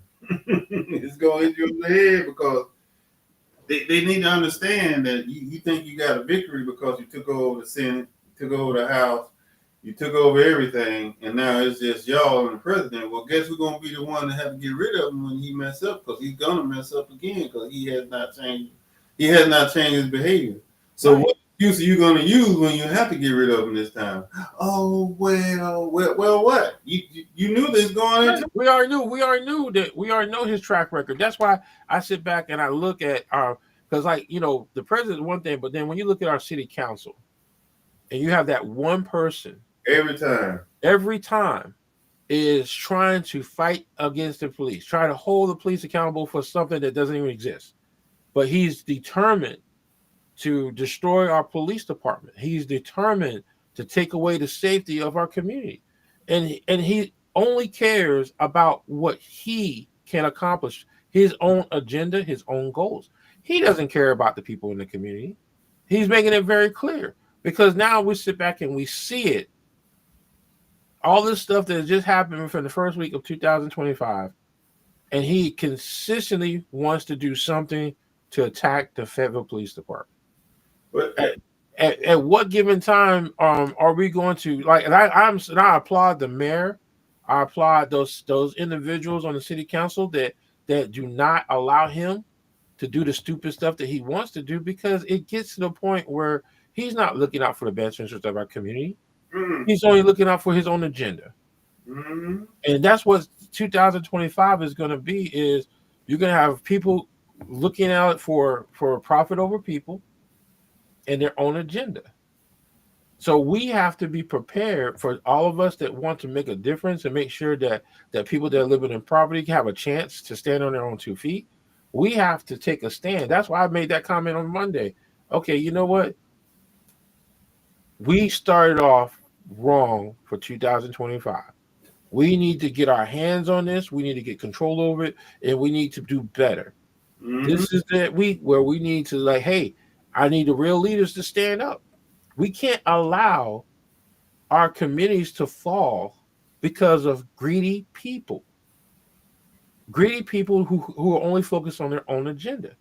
It's going to hit you in the head because they need to understand that you think you got a victory because you took over the Senate, took over the House, you took over everything, and now it's just y'all and the president. Well, guess who's going to be the one that have to get rid of him when he mess up? Because he's going to mess up again because he has not changed. He has not changed his behavior. So right. What excuse are you going to use when you have to get rid of him this time? Oh, well, what? You knew this going into. We already know his track record. That's why I sit back and I look at because the president is one thing, but then when you look at our city council and you have that one person every time is trying to fight against the police, trying to hold the police accountable for something that doesn't even exist. But he's determined to destroy our police department. He's determined to take away the safety of our community. And he only cares about what he can accomplish, his own agenda, his own goals. he doesn't care about the people in the community. He's making it very clear because now we sit back and we see it. All this stuff that just happened from the first week of 2025, and he consistently wants to do something to attack the Fayetteville Police Department. But At what given time are we going to like? And I applaud the mayor. I applaud those individuals on the city council that do not allow him to do the stupid stuff that he wants to do, because it gets to the point where he's not looking out for the best interest of our community. He's only looking out for his own agenda. And that's what 2025 is going to be. Is you're going to have people looking out for profit over people and their own agenda. So we have to be prepared, for all of us that want to make a difference and make sure that people that are living in poverty have a chance to stand on their own 2 feet. We have to take a stand. That's why I made that comment on Monday. Okay, you know what? We started off wrong for 2025. We need to get our hands on this. We need to get control over it, and we need to do better. This is that week where we need to, like, hey, I need the real leaders to stand up. We can't allow our communities to fall because of greedy people. Greedy people who are only focused on their own agenda.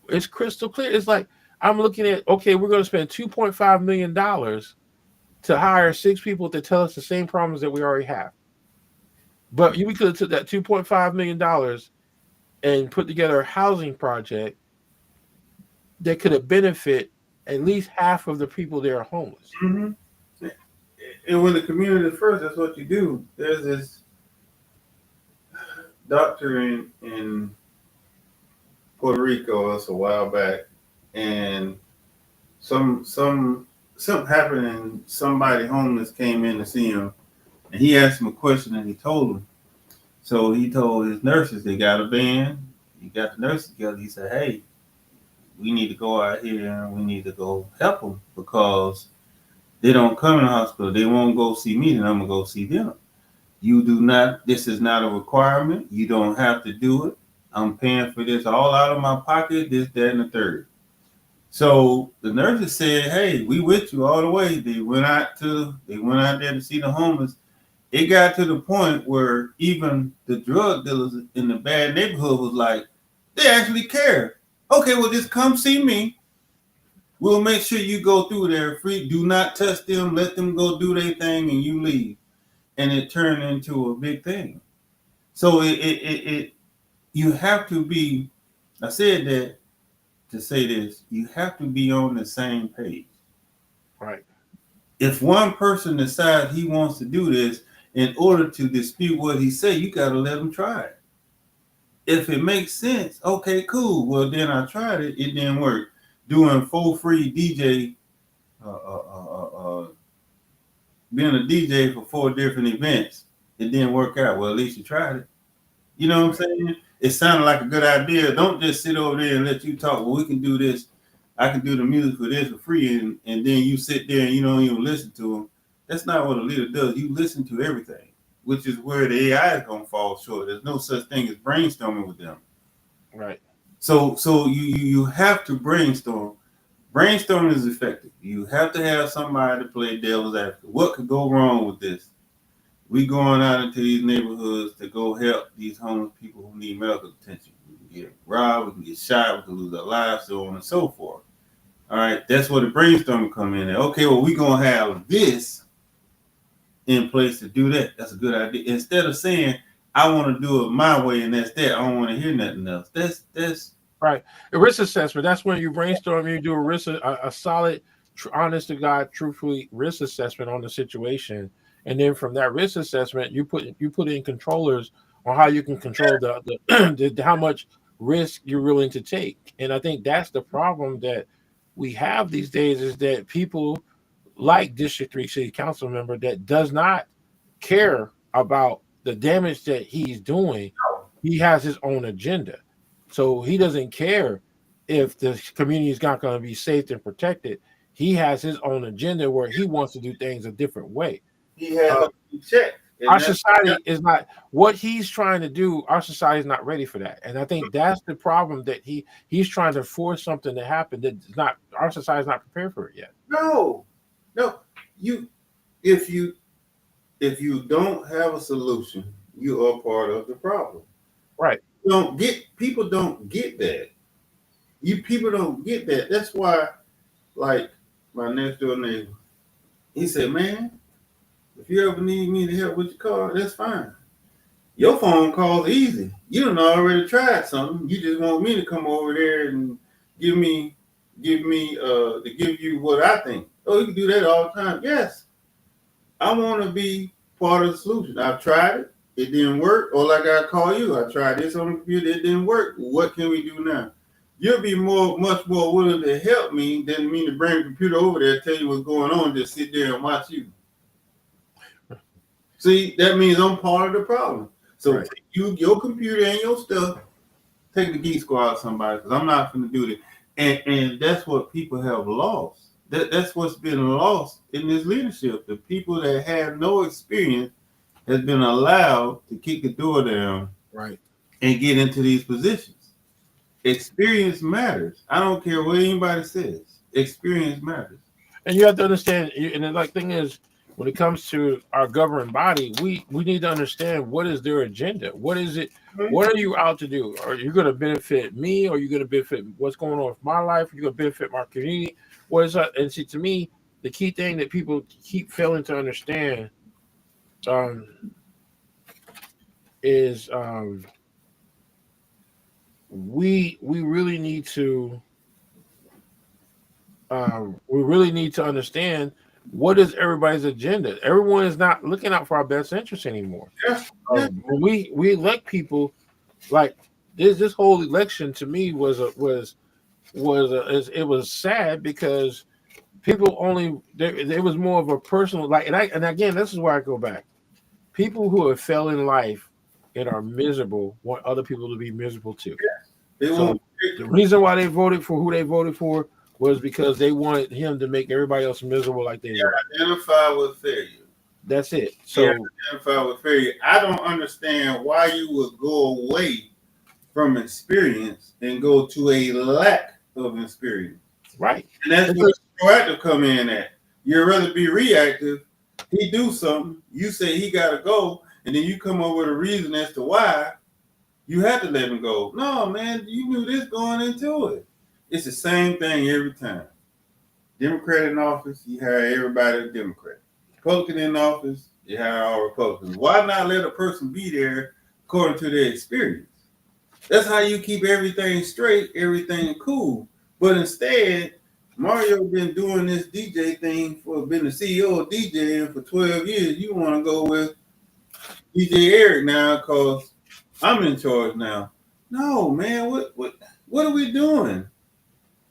It's crystal clear. It's like I'm looking at, okay, we're going to spend $2.5 million to hire 6 people to tell us the same problems that we already have. But we could have took that $2.5 million and put together a housing project that could have benefit at least half of the people that are homeless. And when the community is first, that's what you do. There's this doctor in Puerto Rico us a while back, and something happened, and somebody homeless came in to see him, and he asked him a question, and he told him. So he told his nurses, they got a van, he got the nurses together. He said, hey, we need to go out here and we need to go help them, because they don't come in the hospital. They won't go see me, then I'm going to go see them. You do not, this is not a requirement. You don't have to do it. I'm paying for this all out of my pocket, this, that, and the third. So the nurses said, hey, we with you all the way. They went out there to see the homeless. It got to the point where even the drug dealers in the bad neighborhood was like, they actually care. Okay, well, just come see me. We'll make sure you go through there free. Do not touch them. Let them go do their thing, and you leave. And it turned into a big thing. So you have to be. I said that to say this. You have to be on the same page. Right. If one person decides he wants to do this, in order to dispute what he said, you got to let him try it. If it makes sense, okay, cool. Well, then I tried it. It didn't work. Doing full free DJ, being a DJ for 4 different events, it didn't work out. Well, at least you tried it. You know what I'm saying? It sounded like a good idea. Don't just sit over there and let you talk. Well, we can do this. I can do the music for this for free, and then you sit there and you don't even listen to them. That's not what a leader does. You listen to everything, which is where the AI is going to fall short. There's no such thing as brainstorming with them. Right. So you have to brainstorm. Brainstorming is effective. You have to have somebody to play devil's advocate. What could go wrong with this? We going out into these neighborhoods to go help these homeless people who need medical attention. We can get robbed, we can get shot, we can lose our lives, so on and so forth. All right, that's where the brainstorming come in. Okay, well, we're going to have this in place to do that. That's a good idea. Instead of saying, I want to do it my way and that's that, I don't want to hear nothing else. That's right. A risk assessment. That's when you brainstorm, you do a solid, honest to God, truthfully risk assessment on the situation. And then from that risk assessment, you put in controllers on how you can control the how much risk you're willing to take. And I think that's the problem that we have these days, is that people like District 3 City Council member that does not care about the damage that he's doing. He has his own agenda. So he doesn't care if the community is not going to be safe and protected. He has his own agenda where he wants to do things a different way. he has a check our society is not what he's trying to do. Our society is not ready for that, and I think that's the problem that he's trying to force something to happen that's not. Our society is not prepared for it yet. No, you if you don't have a solution, you are part of the problem. Right. People don't get that. People don't get that. That's why, like my next door neighbor, he said, "Man, if you ever need me to help with your car, that's fine. Your phone call's easy. You done already tried something. You just want me to come over there and give you what I think. Oh, you can do that all the time. Yes, I want to be part of the solution. I've tried it. It didn't work. Or like I call you, I tried this on the computer. It didn't work. What can we do now? You'll be much more willing to help me than me to bring the computer over there, tell you what's going on, just sit there and watch you. See, that means I'm part of the problem. So right. Your computer and your stuff, take the geek squad somebody, because I'm not going to do that. And that's what people have lost. That's what's been lost in this leadership. The people that have no experience has been allowed to kick the door down, right, and get into these positions. Experience matters. I don't care what anybody says. Experience matters. And you have to understand. And the thing is, when it comes to our governing body, we need to understand what is their agenda. What is it? What are you out to do? Are you going to benefit me? Or are you going to benefit what's going on with my life? Are you going to benefit my community? What is that? And see, to me, the key thing that people keep failing to understand is we really need to understand what is everybody's agenda. Everyone is not looking out for our best interest anymore. When we elect people, like this whole election to me was sad because people only there was more of a personal and again, this is where I go back. People who have failed in life and are miserable want other people to be miserable too. So the reason why they voted for who they voted for was because they wanted him to make everybody else miserable like they were. Identify with failure. That's it. So identify with failure. I don't understand why you would go away from experience and go to a lack of experience. Right. And that's where proactive come in at. You'd rather be reactive. He do something, you say he gotta go, and then you come up with a reason as to why you had to let him go. No, man, you knew this going into it. It's the same thing every time. Democrat in office, you hire everybody Democrat. Republican in office, you hire all Republicans. Why not let a person be there according to their experience? That's how you keep everything straight, everything cool. But instead, Mario been doing this DJ thing been the CEO of DJing for 12 years. You want to go with DJ Eric now because I'm in charge now. No, man, what are we doing?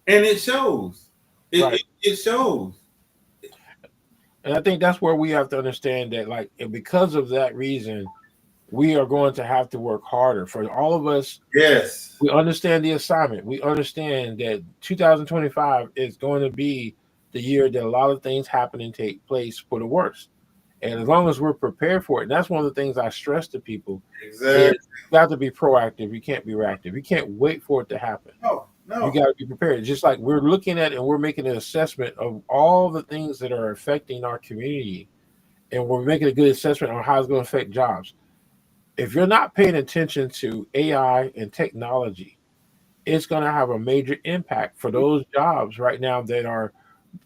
And it shows. It shows. And I think that's where we have to understand that, and because of that reason, we are going to have to work harder for all of us. Yes. We understand the assignment. We understand that 2025 is going to be the year that a lot of things happen and take place for the worst. And as long as we're prepared for it, and that's one of the things I stress to people. Exactly. You have to be proactive. You can't be reactive. You can't wait for it to happen. No. You got to be prepared. Just like we're looking at and we're making an assessment of all the things that are affecting our community, and we're making a good assessment on how it's going to affect jobs. If you're not paying attention to AI and technology, it's going to have a major impact for those jobs right now that are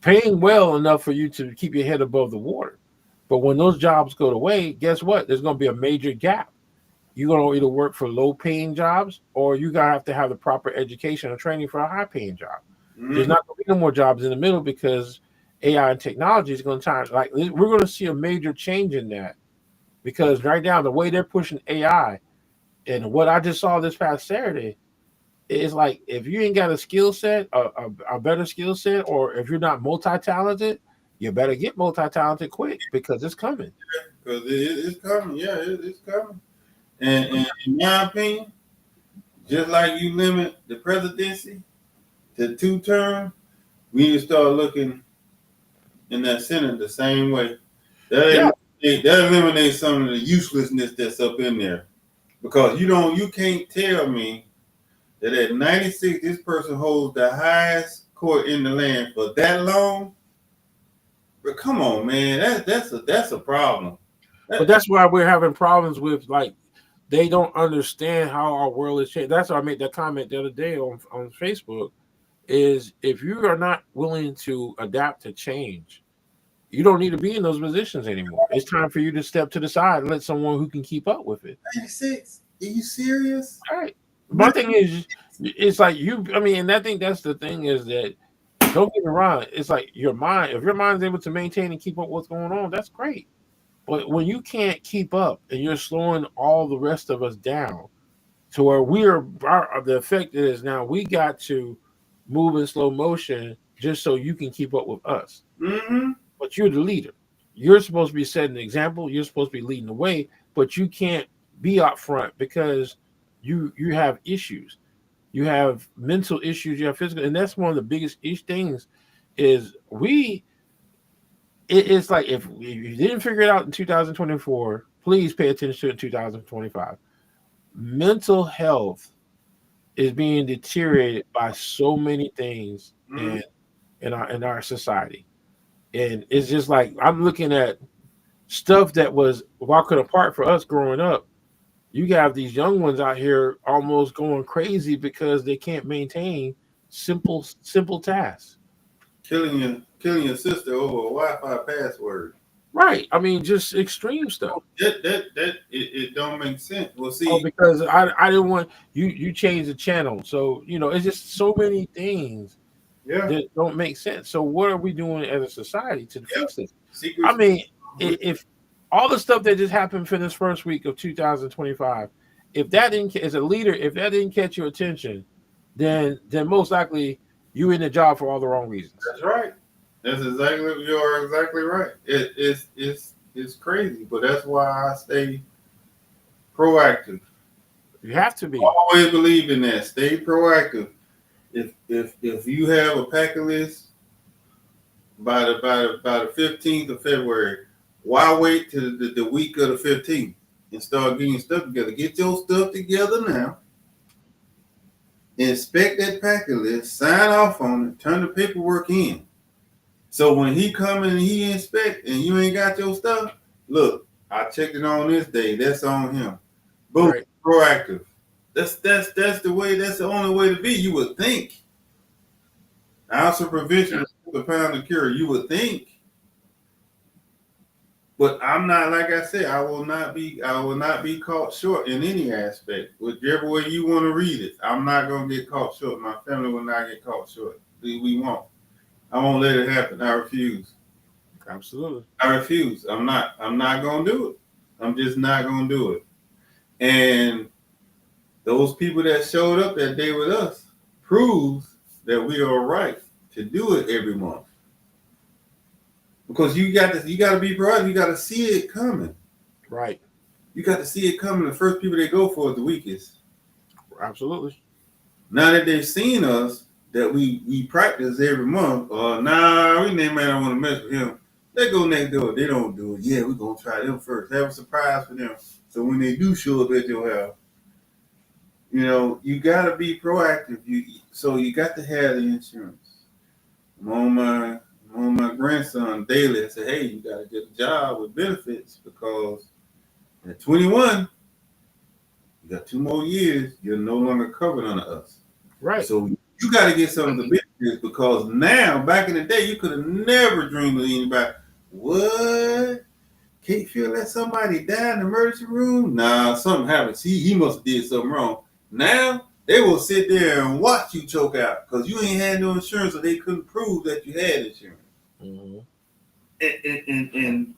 paying well enough for you to keep your head above the water. But when those jobs go away, guess what? There's going to be a major gap. You're going to either work for low-paying jobs, or you're going to have the proper education or training for a high-paying job. Mm-hmm. There's not going to be no more jobs in the middle because AI and technology is going to we're going to see a major change in that. Because right now, the way they're pushing AI and what I just saw this past Saturday is like, if you ain't got a skill set, a better skill set, or if you're not multi-talented, you better get multi-talented quick because it's coming. Because it's coming. Yeah, it's coming. And in my opinion, just like you limit the presidency to 2 terms, we need to start looking in that Senate the same way. That ain't eliminates some of the uselessness that's up in there. Because you can't tell me that at 96 this person holds the highest court in the land for that long. But come on, man, that's a problem. But that's why we're having problems with, like, they don't understand how our world is changing. That's why I made that comment the other day on Facebook. Is if you are not willing to adapt to change, you don't need to be in those positions anymore. It's time for you to step to the side and let someone who can keep up with it. 96? Are you serious? All right. My thing is, it's like and I think that's the thing is that, don't get me wrong, it's like your mind, if your mind's able to maintain and keep up what's going on, that's great. But when you can't keep up and you're slowing all the rest of us down to where the effect is now we got to move in slow motion just so you can keep up with us. Mm-hmm. But you're the leader. You're supposed to be setting an example. You're supposed to be leading the way, but you can't be up front because you have issues. You have mental issues. You have physical, and that's one of the biggest things. Is it's like if you didn't figure it out in 2024, please pay attention to it in 2025. Mental health is being deteriorated by so many things in our society, and it's just like I'm looking at stuff that was walking apart for us growing up. You have these young ones out here almost going crazy because they can't maintain simple tasks. Killing your sister over a Wi-Fi password. Right. I mean, just extreme stuff. It don't make sense. Well, see, because I didn't want you change the channel, so it's just so many things that don't make sense. So what are we doing as a society to fix this? I mean, if all the stuff that just happened for this first week of 2025, if that didn't, as a leader, if that didn't catch your attention, then most likely you're in the job for all the wrong reasons. That's right. You're exactly right. It's crazy, but that's why I stay proactive. You have to be. I always believe in that. Stay proactive. If you have a packet list by the 15th of February, why wait till the week of the 15th and start getting stuff together? Get your stuff together now. Inspect that packet list, sign off on it, turn the paperwork in. So when he come in and he inspect and you ain't got your stuff, look, I checked it on this day. That's on him. Boom, right. Proactive. That's the way. That's the only way to be. You would think. Ounce of prevention is a pound of cure. You would think. But I'm not, like I said, I will not be caught short in any aspect. Whichever way you want to read it, I'm not gonna get caught short. My family will not get caught short. We won't. I won't let it happen. I refuse. Absolutely. I refuse. I'm not gonna do it. I'm just not gonna do it. And those people that showed up that day with us proves that we are right to do it every month. Because you got to be proactive. You got to see it coming. Right. You got to see it coming. The first people they go for is the weakest. Absolutely. Now that they've seen us, that we practice every month, we might not want to mess with him. They go next door. They don't do it. Yeah, we're going to try them first. Have a surprise for them. So when they do show up at your house, you got to be proactive. So you got to have the insurance. I'm on my grandson daily. I said, hey, you got to get a job with benefits because at 21, you got 2 more years. You're no longer covered under us. Right. So you got to get some of the benefits because now, back in the day, you could have never dreamed of anybody. What? Can't feel let somebody die in the emergency room? Nah, something happened. He must have did something wrong. Now, they will sit there and watch you choke out because you ain't had no insurance, so they couldn't prove that you had insurance. Mm-hmm. And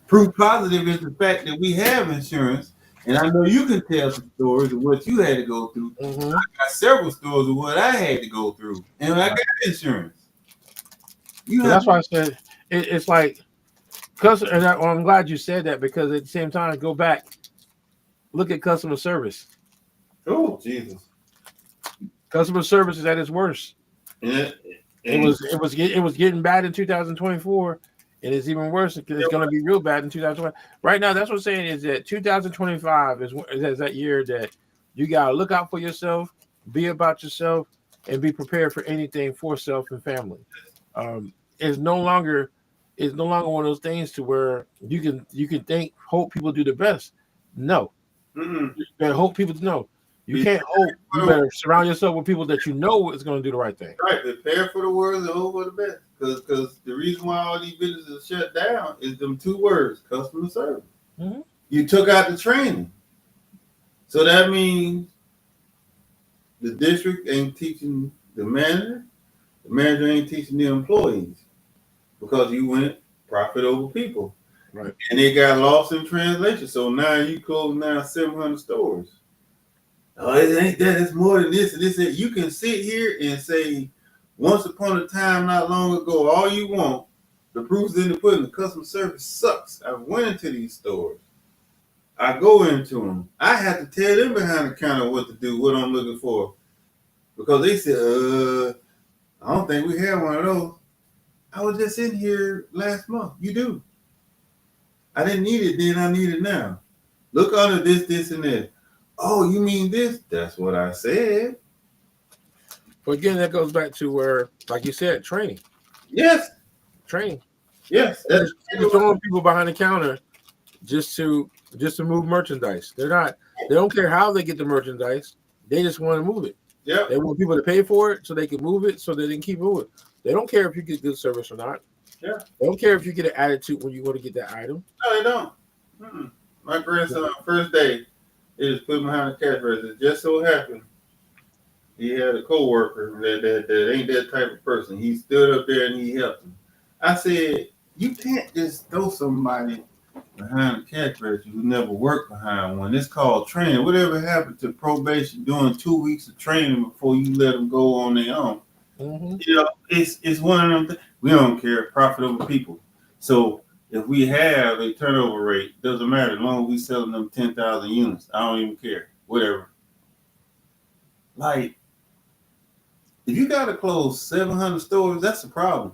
proof positive is the fact that we have insurance. And I know you can tell some stories of what you had to go through. Mm-hmm. I got several stories of what I had to go through, and I got insurance. That's why I said it's like, I'm glad you said that because at the same time, go back, look at customer service. Oh Jesus! Customer service is at its worst. Yeah. It was getting bad in 2024, and it's even worse because it's going to be real bad in 2020. Right now, that's what I'm saying is that 2025 is that year that you got to look out for yourself, be about yourself, and be prepared for anything for self and family. It's no longer one of those things to where you can hope people do the best. No, Mm-mm. you better hope people know. You can't hope. You better surround yourself with people that you know is going to do the right thing. Right, prepare for the worst and hope for the best. Because the reason why all these businesses are shut down is them two words: customer service. Mm-hmm. You took out the training, so that means the district ain't teaching the manager ain't teaching the employees, because you went profit over people. Right. And they got lost in translation. So now you close now 700 stores. Oh, it ain't that. It's more than this and this. You can sit here and say, once upon a time, not long ago, all you want. The proof's in the pudding. The customer service sucks. I went into these stores. I go into them. I have to tell them behind the counter what to do, what I'm looking for. Because they said, I don't think we have one of those. I was just in here last month. You do. I didn't need it then. I need it now. Look under this, and this. Oh, you mean this? That's what I said. But again, that goes back to where, like you said, training. Yes. Training. Yes. They're throwing people behind the counter just to move merchandise. They don't care how they get the merchandise. They just want to move it. Yeah. They want people to pay for it so they can move it, so they can keep moving. They don't care if you get good service or not. Yeah. They don't care if you get an attitude when you go to get that item. No, they don't. Mm-mm. My grandson, first day, he was put behind the cash register. It just so happened he had a coworker that ain't that type of person. He stood up there and he helped him. I said, you can't just throw somebody behind the cash register who never worked behind one. It's called training. Whatever happened to probation, doing 2 weeks of training before you let them go on their own? Mm-hmm. You know, it's one of them things. We don't care. Profit over people. So if we have a turnover rate, doesn't matter as long as we selling them 10,000 units. I don't even care. Whatever. Like, if you got to close 700 stores, that's a problem.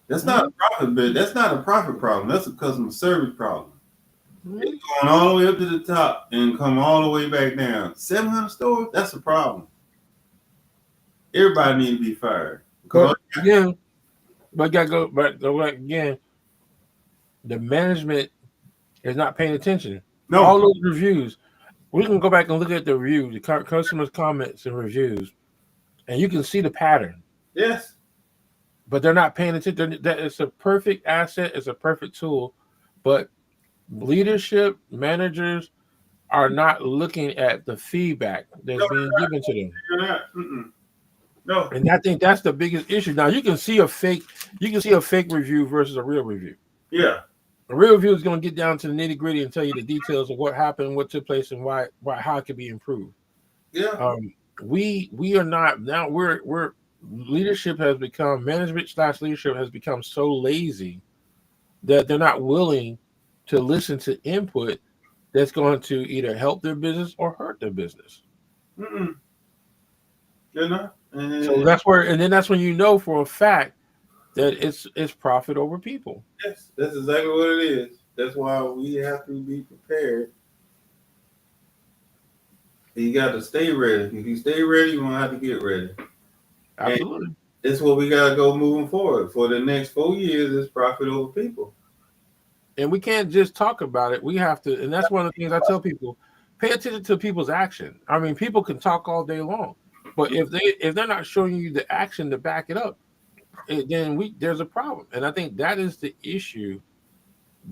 That's not a profit bid. That's not a profit problem. That's a customer service problem. Mm-hmm. It's going all the way up to the top and come all the way back down. 700 stores, that's a problem. Everybody needs to be fired. But again, again, the management is not paying attention. No. All those reviews, we can go back and look at the reviews, the customers' comments and reviews, and you can see the pattern. Yes. But they're not paying attention. That it's a perfect asset. It's a perfect tool, but leadership managers are not looking at the feedback that's being given to them. You're not. Mm-mm. No. And I think that's the biggest issue. Now you can see a fake review versus a real review. Yeah. A real review is going to get down to the nitty gritty and tell you the details of what happened, what took place, and why how it could be improved. Yeah. We are not now. We're leadership has become management/leadership has become so lazy that they're not willing to listen to input that's going to either help their business or hurt their business. Mm-mm. They're not. So that's when you know for a fact that it's profit over people. Yes, that's exactly what it is. That's why we have to be prepared. You got to stay ready. If you stay ready, you're gonna have to get ready. Absolutely. And that's what we gotta go moving forward. For the next 4 years, it's profit over people. And we can't just talk about it. We have to, and that's one of the things I tell people: pay attention to people's action. I mean, people can talk all day long, but if they're not showing you the action to back it up, then there's a problem. And I think that is the issue,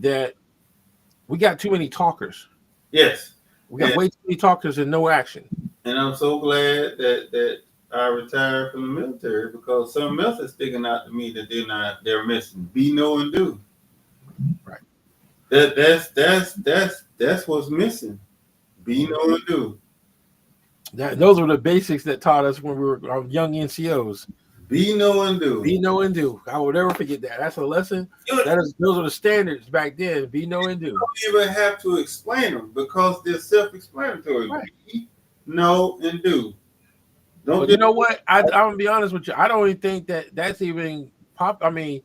that we got too many talkers. Yes, we got way too many talkers and no action. And I'm so glad that I retired from the military, because something else is sticking out to me that they're missing. Be, know, and do. Right. That's what's missing. Be, know, and do. Those were the basics that taught us when we were young NCOs. Be, know, and do. Be, know, and do. I will never forget that. That's a lesson. Those are the standards back then. Be, know, and do. You don't even have to explain them, because they're self-explanatory. Right. Be, know, and do. But you know what? I'm gonna be honest with you. I don't even think that's even pop. I mean,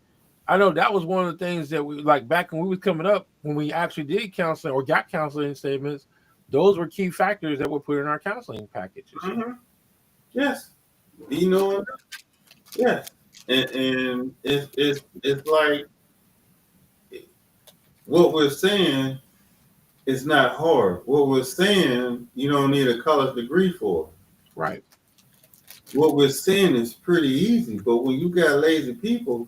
I know that was one of the things that we like back when we was coming up, when we actually did counseling or got counseling statements. Those were key factors that were put in our counseling packages. Mm-hmm. Yes, you know, yes, and it's like what we're saying is not hard. What we're saying, you don't need a college degree for. Right. What we're saying is pretty easy, but when you got lazy people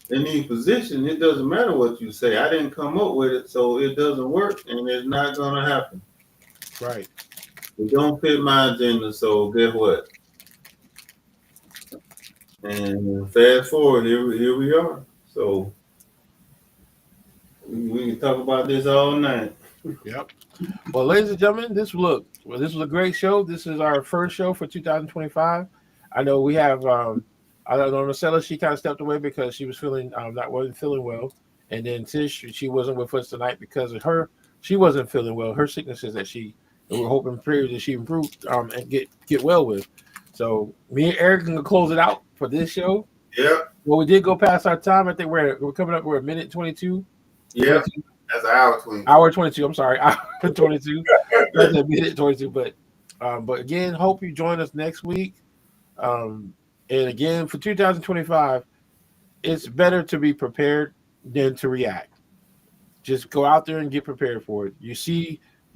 in these positions, it doesn't matter what you say. I didn't come up with it, so it doesn't work, and it's not gonna happen. Right. It don't fit my agenda, so guess what? And fast forward, here we are. So we can talk about this all night. Yep. Well, ladies and gentlemen, this was a great show. This is our first show for 2025. I know we have I don't know, Marcella, she kind of stepped away because she was wasn't feeling well. And then Tish, she wasn't with us tonight because of she wasn't feeling well. Her sicknesses that we're hoping that she improved and get well with. So me and Eric can close it out for this show. Yep. Well, we did go past our time. I think we're coming up. We're a minute 22. Yep. That's an hour 22. Hour 22. I'm sorry, hour 22. That's a minute 22. But again, hope you join us next week. And again, for 2025, it's better to be prepared than to react. Just go out there and get prepared for it. You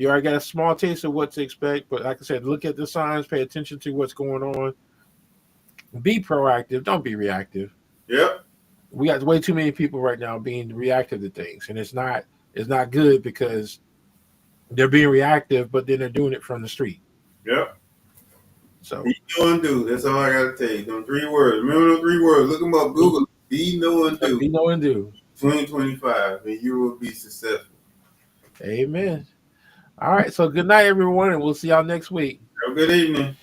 already got a small taste of what to expect, but like I said, look at the signs, pay attention to what's going on. Be proactive. Don't be reactive. Yep. We got way too many people right now being reactive to things, and it's not good because they're being reactive, but then they're doing it from the street. Yep. So be, know, and do. That's all I got to tell you. Them 3 words. Remember those 3 words. Look them up. Google. Be, know, and do. Be, know, and do. 2025, and you will be successful. Amen. All right. So good night, everyone, and we'll see y'all next week. Have a good evening.